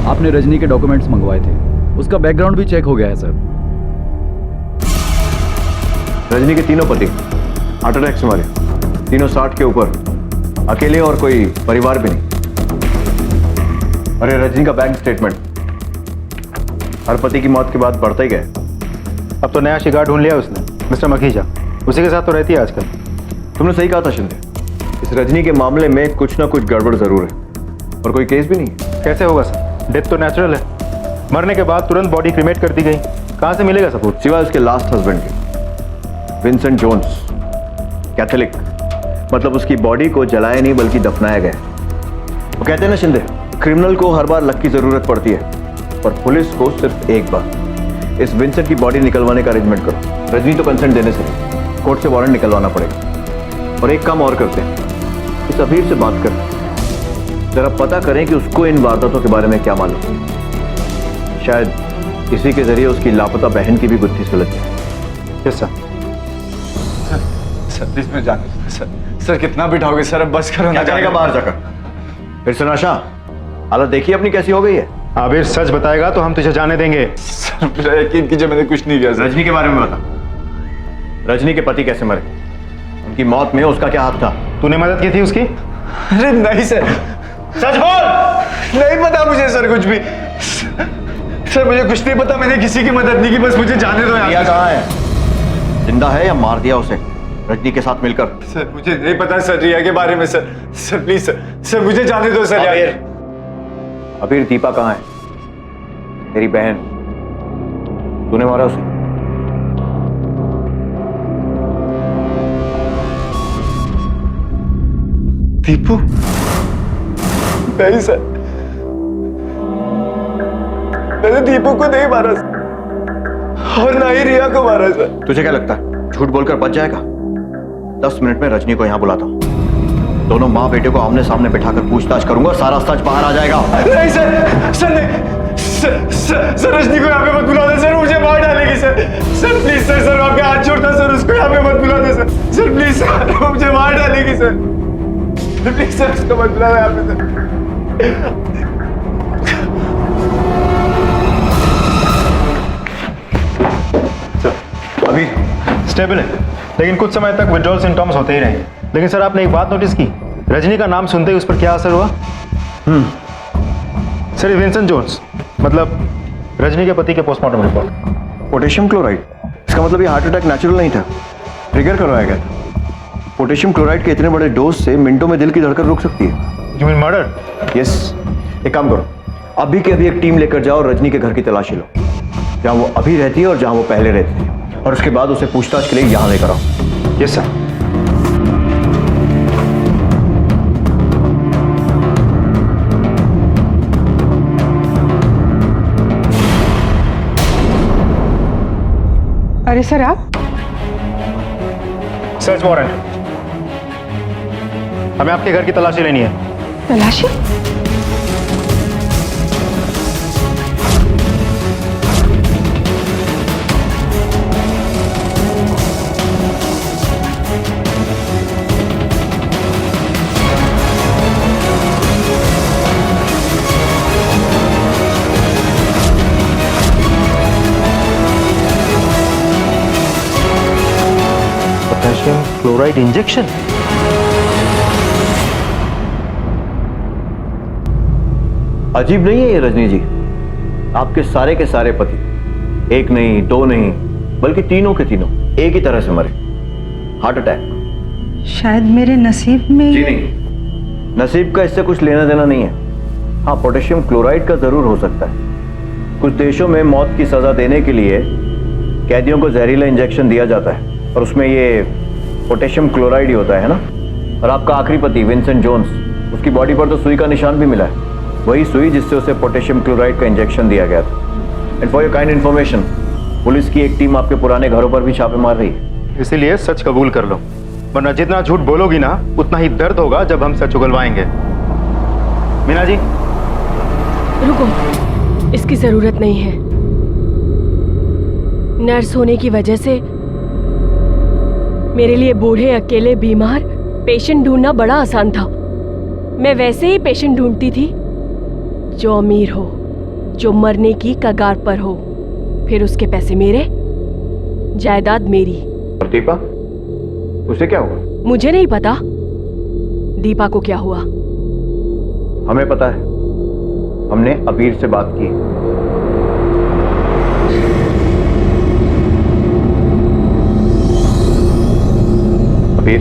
आपने रजनी के डॉक्यूमेंट्स मंगवाए थे, उसका बैकग्राउंड भी चेक हो गया है सर। रजनी के तीनों पति हार्ट अटैक से मरे, तीनों 60 के ऊपर, अकेले और कोई परिवार भी नहीं। अरे रजनी का बैंक स्टेटमेंट हर पति की मौत के बाद बढ़ता ही गया। अब तो नया शिकार ढूंढ लिया उसने, मिस्टर मखीजा, उसी के साथ तो रहती है आजकल। तुमने सही कहा था शिंदे, इस रजनी के मामले में कुछ ना कुछ गड़बड़ जरूर है, और कोई केस भी नहीं है। कैसे होगा सर? डेथ तो नेचुरल है, मरने के बाद तुरंत बॉडी क्रिमेट कर दी गई, कहाँ से मिलेगा सबूत? सिवाय उसके लास्ट हस्बैंड के, विंसेंट जोन्स, कैथोलिक, मतलब उसकी बॉडी को जलाया नहीं बल्कि दफनाया गया। वो कहते हैं ना शिंदे, क्रिमिनल को हर बार लक की जरूरत पड़ती है, पर पुलिस को सिर्फ एक बार। इस विंसेंट की बॉडी निकलवाने का अरेंजमेंट करो। रजनी तो कंसेंट देने से नहीं, कोर्ट से वारंट निकलवाना पड़ेगा। और एक काम और करते हैं, इस अबीर से बात कर जरा पता करें कि उसको इन वारदातों के बारे में क्या मालूम। शायद इसी के जरिए उसकी लापता बहन की भी गुत्थी सुलझ जाए। Yes sir. सर प्लीज मैं जाने सर कितना बिठाओगे सर, अब बस करो ना। क्या करेगा बाहर जाकर? फिर से नशा? हालत देखिए अपनी कैसी हो गई है। आबिर सच बताएगा तो हम तुझे जाने देंगे। सर मेरा यकीन कीजिए, मैंने कुछ नहीं किया सर। रजनी के बारे में बता, रजनी के पति कैसे मरे, उनकी मौत में उसका क्या हाथ था? तूने मदद की थी उसकी? अरे नहीं सर, सच बोल। नहीं पता मुझे सर कुछ भी। सर मुझे कुछ नहीं पता, मैंने किसी की मदद नहीं की, बस मुझे जाने दो। रिया कहाँ है? जिंदा है या मार दिया उसे रजनी के साथ मिलकर? सर मुझे नहीं पता सर रिया के बारे में सर। सर प्लीज सर मुझे जाने दो सर। अबीर दीपा कहाँ है? तेरी बहन, तूने मारा उसे? दीपू? नहीं सर, मैंने दीपू को नहीं मारा सर, और ना ही रिया को मारा सर। तुझे क्या लगता है झूठ बोलकर बच जाएगा? 10 मिनट में रजनी को यहां बुलाता हूं, दोनों माँ बेटे को आमने सामने बिठाकर पूछताछ करूंगा, सारा सच बाहर आ जाएगा। नहीं सर, सर नहीं, सर रजनी को यहाँ पे मत बुला दे सर, मुझे मार डालेगी sir. Sir please sir, sir आपके हाथ छोड़ता सर, उसको यहाँ पे मत बुला दे सर। सर प्लीज सर, मुझे मार डालेगी सर। प्लीज सर उसको मत बुला दे यहाँ पे सर। अभी स्टेबल है, लेकिन कुछ समय तक विड्रॉल सिम्टम्स होते ही रहेंगे। लेकिन सर आपने एक बात नोटिस की, रजनी का नाम सुनते ही उस पर क्या असर हुआ? सर विंसेंट जोन्स, मतलब रजनी के पति के पोस्टमार्टम रिपोर्ट। पोटेशियम क्लोराइड, इसका मतलब ये हार्ट अटैक नेचुरल नहीं था, ट्रिगर करवाया गया था। पोटेशियम क्लोराइड के इतने बड़े डोज से मिनटों में दिल की धड़कन रुक सकती है। You mean murder? यस। एक काम करो, अभी के अभी एक टीम लेकर जाओ, रजनी के घर की तलाशी लो, जहाँ वो अभी रहती है और जहाँ वो पहले रहती थी, और उसके बाद उसे पूछताछ के लिए यहाँ लेकर आओ। Yes sir. अरे सर आप? सर्च वारंट, हमें आपके घर की तलाशी लेनी है। तलाशी? Potassium chloride injection? अजीब नहीं है ये रजनी जी? आपके सारे के सारे पति, एक नहीं दो नहीं बल्कि तीनों के तीनों एक ही तरह से मरे, हार्ट अटैक। शायद मेरे नसीब में जी नहीं, नसीब का इससे कुछ लेना देना नहीं है। हाँ, पोटेशियम क्लोराइड का जरूर हो सकता है। कुछ देशों में मौत की सजा देने के लिए कैदियों को जहरीला इंजेक्शन दिया जाता है, और उसमें ये पोटेशियम क्लोराइड ही होता है ना। और आपका आखिरी पति विंसेंट जोन्स, उसकी बॉडी पर तो सुई का निशान भी मिला है। वही सुई जिससे उसे पोटेशियम क्लोराइड का इंजेक्शन दिया गया था। And for your kind information, police की एक टीम आपके पुराने घरों पर भी छापे मार रही है। इसीलिए सच कबूल कर लो, वरना जितना झूठ बोलोगी ना उतना ही दर्द होगा जब हम सच उगलवाएंगे। मीना जी, रुको, इसकी जरूरत नहीं है। नर्स होने की वजह से मेरे लिए बूढ़े अकेले बीमार पेशेंट ढूंढना बड़ा आसान था। मैं वैसे ही पेशेंट ढूंढती थी जो अमीर हो, जो मरने की कगार पर हो, फिर उसके पैसे मेरे, जायदाद मेरी। और दीपा, उसे क्या हुआ? मुझे नहीं पता दीपा को क्या हुआ। हमें पता है, हमने अबीर से बात की। अबीर,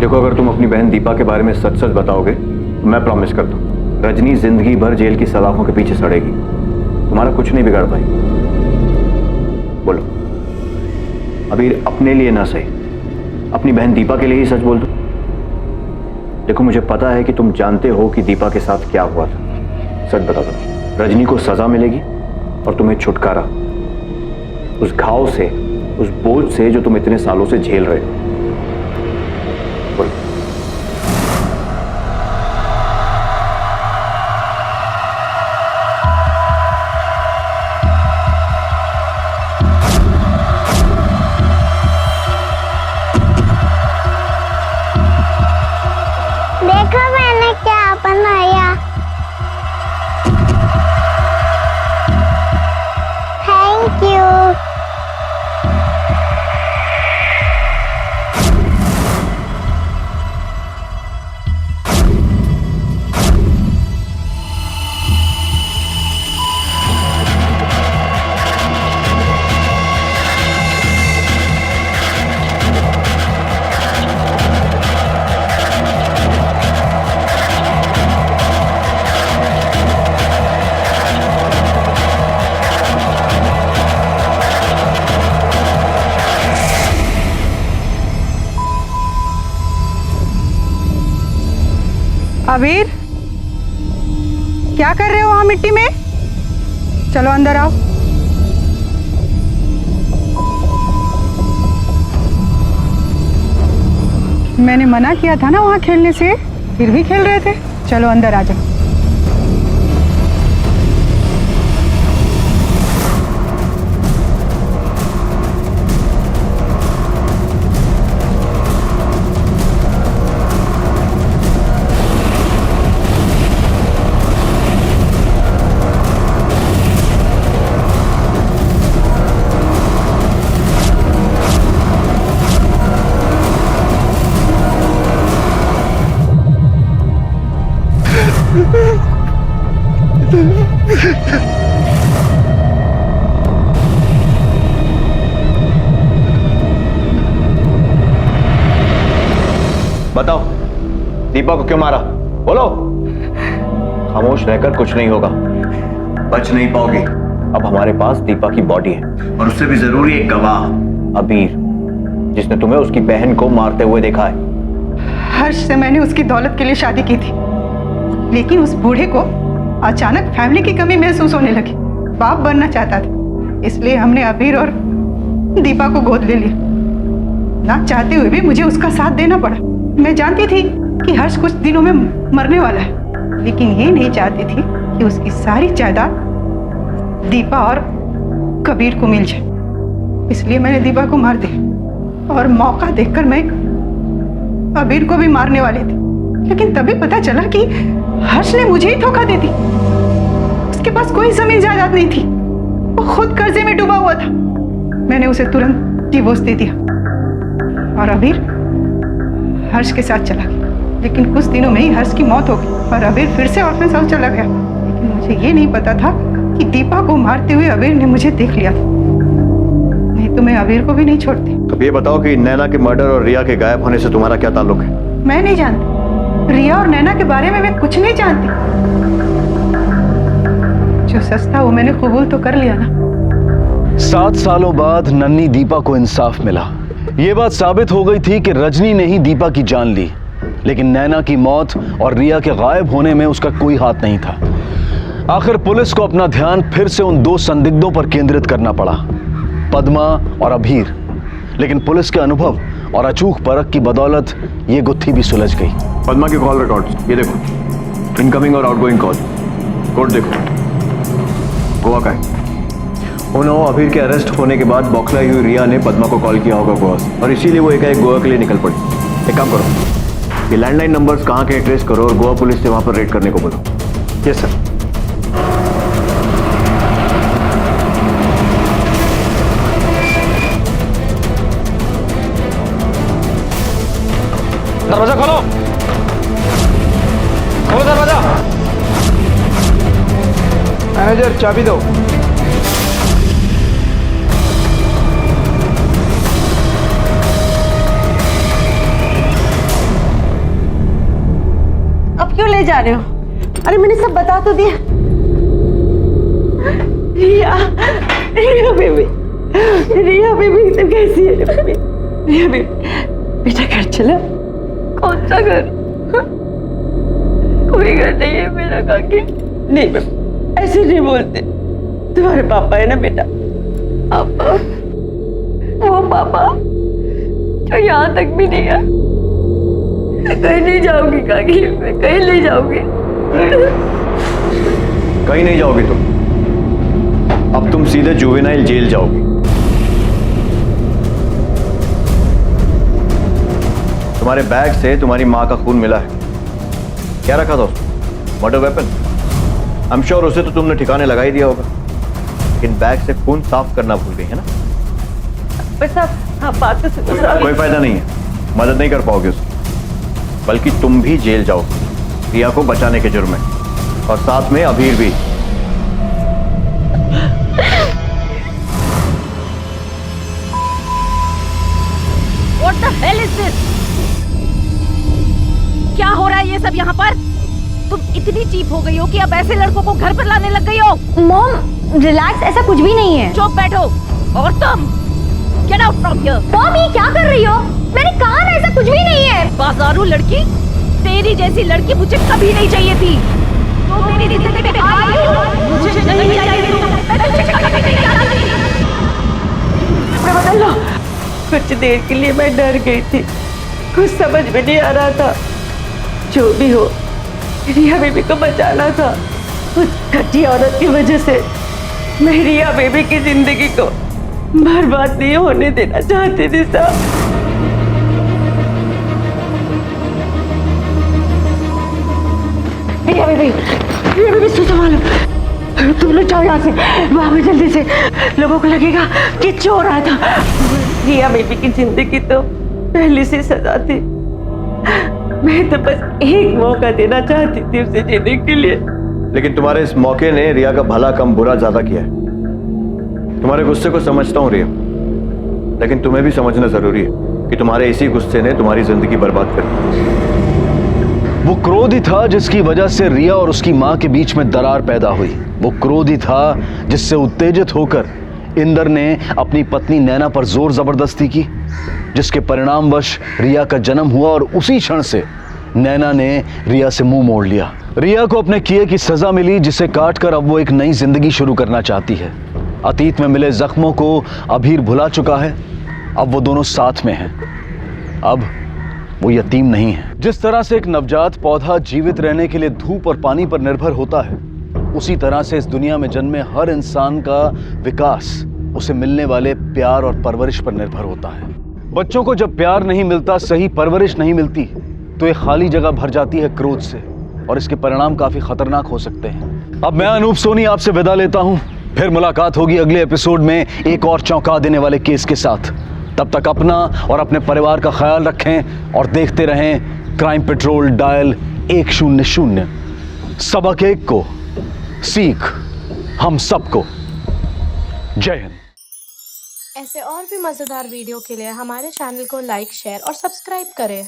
देखो, अगर तुम अपनी बहन दीपा के बारे में सच सच बताओगे तो मैं प्रॉमिस करता हूं, रजनी जिंदगी भर जेल की सलाखों के पीछे सड़ेगी, तुम्हारा कुछ नहीं बिगाड़ पाई। बोलो अबीर, अपने लिए ना सही, अपनी बहन दीपा के लिए ही सच बोल दो। देखो, मुझे पता है कि तुम जानते हो कि दीपा के साथ क्या हुआ था। सच बता दो, रजनी को सजा मिलेगी और तुम्हें छुटकारा उस घाव से, उस बोझ से जो तुम इतने सालों से झेल रहे हो। बोलो। देखो मैंने क्या बनाया। Thank you. अबीर, क्या कर रहे हो वहां मिट्टी में? चलो अंदर आओ। मैंने मना किया था ना वहां खेलने से, फिर भी खेल रहे थे। चलो अंदर आ जाओ। बताओ, दीपा को क्यों मारा? बोलो। खामोश रहकर कुछ नहीं होगा, बच नहीं पाओगे। अब हमारे पास दीपा की बॉडी है और उससे भी जरूरी एक गवाह, अबीर, जिसने तुम्हें उसकी बहन को मारते हुए देखा है। हर्ष से मैंने उसकी दौलत के लिए शादी की थी, लेकिन उस बूढ़े को अचानक फैमिली की कमी महसूस होने लगी। बाप बनना चाहता था, इसलिए हमने अबीर और दीपा को गोद ले लिया। ना चाहते हुए भी मुझे उसका साथ देना पड़ा। मैं जानती थी कि हर्ष कुछ दिनों में मरने वाला है, लेकिन ये नहीं चाहती थी कि उसकी सारी जायदाद दीपा और कबीर को मिल जाए। इसलिए मैंने दीपा को मार दिया और मौका देखकर मैं अबीर को भी मारने वाली थी, लेकिन तभी पता चला कि हर्ष ने मुझे ही धोखा दे दी। उसके पास कोई जमीन जायदाद नहीं थी, वो खुद कर्जे में डूबा हुआ था। मैंने उसे तुरंत डिवोर्स दे दिया और अबीर हर्ष के साथ चला गया। लेकिन कुछ दिनों में ही हर्ष की मौत हो गई और अबीर फिर से ऑर्फेन्स हाउस चला गया। लेकिन मुझे ये नहीं पता था कि दीपा को मारते हुए अबीर ने मुझे देख लिया था, नहीं तो मैं अबीर को भी नहीं छोड़ती। अब ये बताओ कि नैना के मर्डर और रिया के गायब होने से तुम्हारा क्या ताल्लुक है? मैं नहीं जानती, रिया और नैना के बारे में मैं कुछ नहीं जानती। जो सच था वो मैंने कबूल तो कर लिया ना। 7 सालों बाद नन्ही दीपा को इंसाफ मिला। ये बात साबित हो गई थी कि रजनी ने ही दीपा की जान ली, लेकिन नैना की मौत और रिया के गायब होने में उसका कोई हाथ नहीं था। आखिर पुलिस को अपना ध्यान फिर से उन दो संदिग्धों पर केंद्रित करना पड़ा, पद्मा और अभीर। लेकिन पुलिस के अनुभव और अचूक परख की बदौलत ये गुत्थी भी सुलझ गई। पद्मा के कॉल रिकॉर्ड्स ये देखो, इनकमिंग और आउटगोइंग कॉल कोड देखो। गोवा का है। उन्होंने अभीर के अरेस्ट होने के बाद बौखलाई हुई रिया ने पद्मा को कॉल किया होगा गोवा से, और इसीलिए वो एकाएक गोवा के लिए निकल पड़ी। एक काम करो, ये लैंडलाइन नंबर्स कहाँ के ट्रेस करो और गोवा पुलिस से वहां पर रेड करने को बोलो। Yes sir. दरवाजा खोलो, खोलो दरवाजा। मैनेजर चाबी दो। अब क्यों ले जा रहे हो? अरे मैंने सब बता तो दिया। रिया, रिया बेबी, रिया बेबी तुम कैसी है बेबी? रिया बेबी, बेटा घर चला। कौन सा घर? कोई घर नहीं है मेरा काकी। नहीं बेटा, ऐसे नहीं बोलते। तुम्हारे पापा है ना बेटा? पापा, वो पापा जो यहाँ तक भी नहीं है। कहीं नहीं जाओगी काकी, मैं कहीं नहीं जाऊंगी। कहीं नहीं जाओगी तुम, अब तुम सीधे जुवेनाइल जेल जाओगी। तुम्हारे बैग से तुम्हारी माँ का खून मिला है। क्या रखा था उसमें? Murder weapon. I am sure उसे तो तुमने ठिकाने लगा ही दिया होगा, लेकिन बैग से खून साफ करना भूल गई है ना? बस आप बात तो सुनो। कोई फायदा नहीं है, मदद नहीं कर पाओगे उसकी, बल्कि तुम भी जेल जाओगे रिया को बचाने के जुर्म में, और साथ में अभीर भी। What the hell is this? क्या हो रहा है ये सब यहाँ पर? तुम इतनी चीप हो गई हो कि अब ऐसे लड़कों को घर पर लाने लग गई हो। मॉम रिलैक्स, ऐसा कुछ भी नहीं है। चुप बैठो। और तुम get out from here. Mom ये क्या कर रही हो? मैंने कहा ना ऐसा कुछ भी नहीं है। बाजारू लड़की, तेरी जैसी लड़की मुझे कभी नहीं चाहिए थी। तो मेरी जिंदगी में आई हो, मुझे नहीं चाहिए थी। मैं तुझे कभी नहीं चाहती। बदल लो। कुछ देर के लिए मैं डर गई थी, कुछ समझ में नहीं आ रहा था। जो भी हो, रिया बेबी को बचाना था। उस घटिया औरत की वजह से मैं रिया बेबी की जिंदगी को बर्बाद नहीं होने देना चाहती थी साहब। रिया बेबी संभालो। तुम लोग जाओ यहाँ से, भागो जल्दी से। लोगों को लगेगा कि चोर आया था। रिया बेबी की जिंदगी तो पहले से सजा थी। मैं तो बस एक मौका देना चाहती थी उसे जीने के लिए। लेकिन तुम्हारे इस मौके ने रिया का भला कम बुरा ज्यादा किया है। तुम्हारे गुस्से को समझता हूँ रिया, लेकिन तुम्हें भी समझना जरूरी है कि तुम्हारे इसी गुस्से ने तुम्हारी जिंदगी बर्बाद कर दी। वो क्रोध ही था जिसकी वजह से रिया और उसकी मां के बीच में दरार पैदा हुई। वो क्रोध ही था जिससे उत्तेजित होकर इंदर ने अपनी पत्नी नैना पर जोर जबरदस्ती की, जिसके परिणामवश रिया का जन्म हुआ और उसी क्षण से नैना ने रिया से मुंह मोड़ लिया। रिया को अपने किए की सजा मिली, जिसे काटकर अब वो एक नई जिंदगी शुरू करना चाहती है। अतीत में मिले जख्मों को अभीर भुला चुका है, अब वो दोनों साथ में हैं। अब वो यतीम नहीं है। जिस तरह से एक नवजात पौधा जीवित रहने के लिए धूप और पानी पर निर्भर होता है, उसी तरह से इस दुनिया में जन्मे हर इंसान का विकास उसे मिलने वाले प्यार और परवरिश पर निर्भर होता है। बच्चों को जब प्यार नहीं मिलता, सही परवरिश नहीं मिलती, तो एक खाली जगह भर जाती है क्रोध से, और इसके परिणाम काफी खतरनाक हो सकते हैं। अब मैं अनूप सोनी आपसे विदा लेता हूं। फिर मुलाकात होगी अगले एपिसोड में एक और चौंका देने वाले केस के साथ। तब तक अपना और अपने परिवार का ख्याल रखें और देखते रहें क्राइम पेट्रोल डायल 100। सबक एक को सीख हम सबको। जय हिंद। ऐसे और भी मज़ेदार वीडियो के लिए हमारे चैनल को लाइक, शेयर और सब्सक्राइब करें।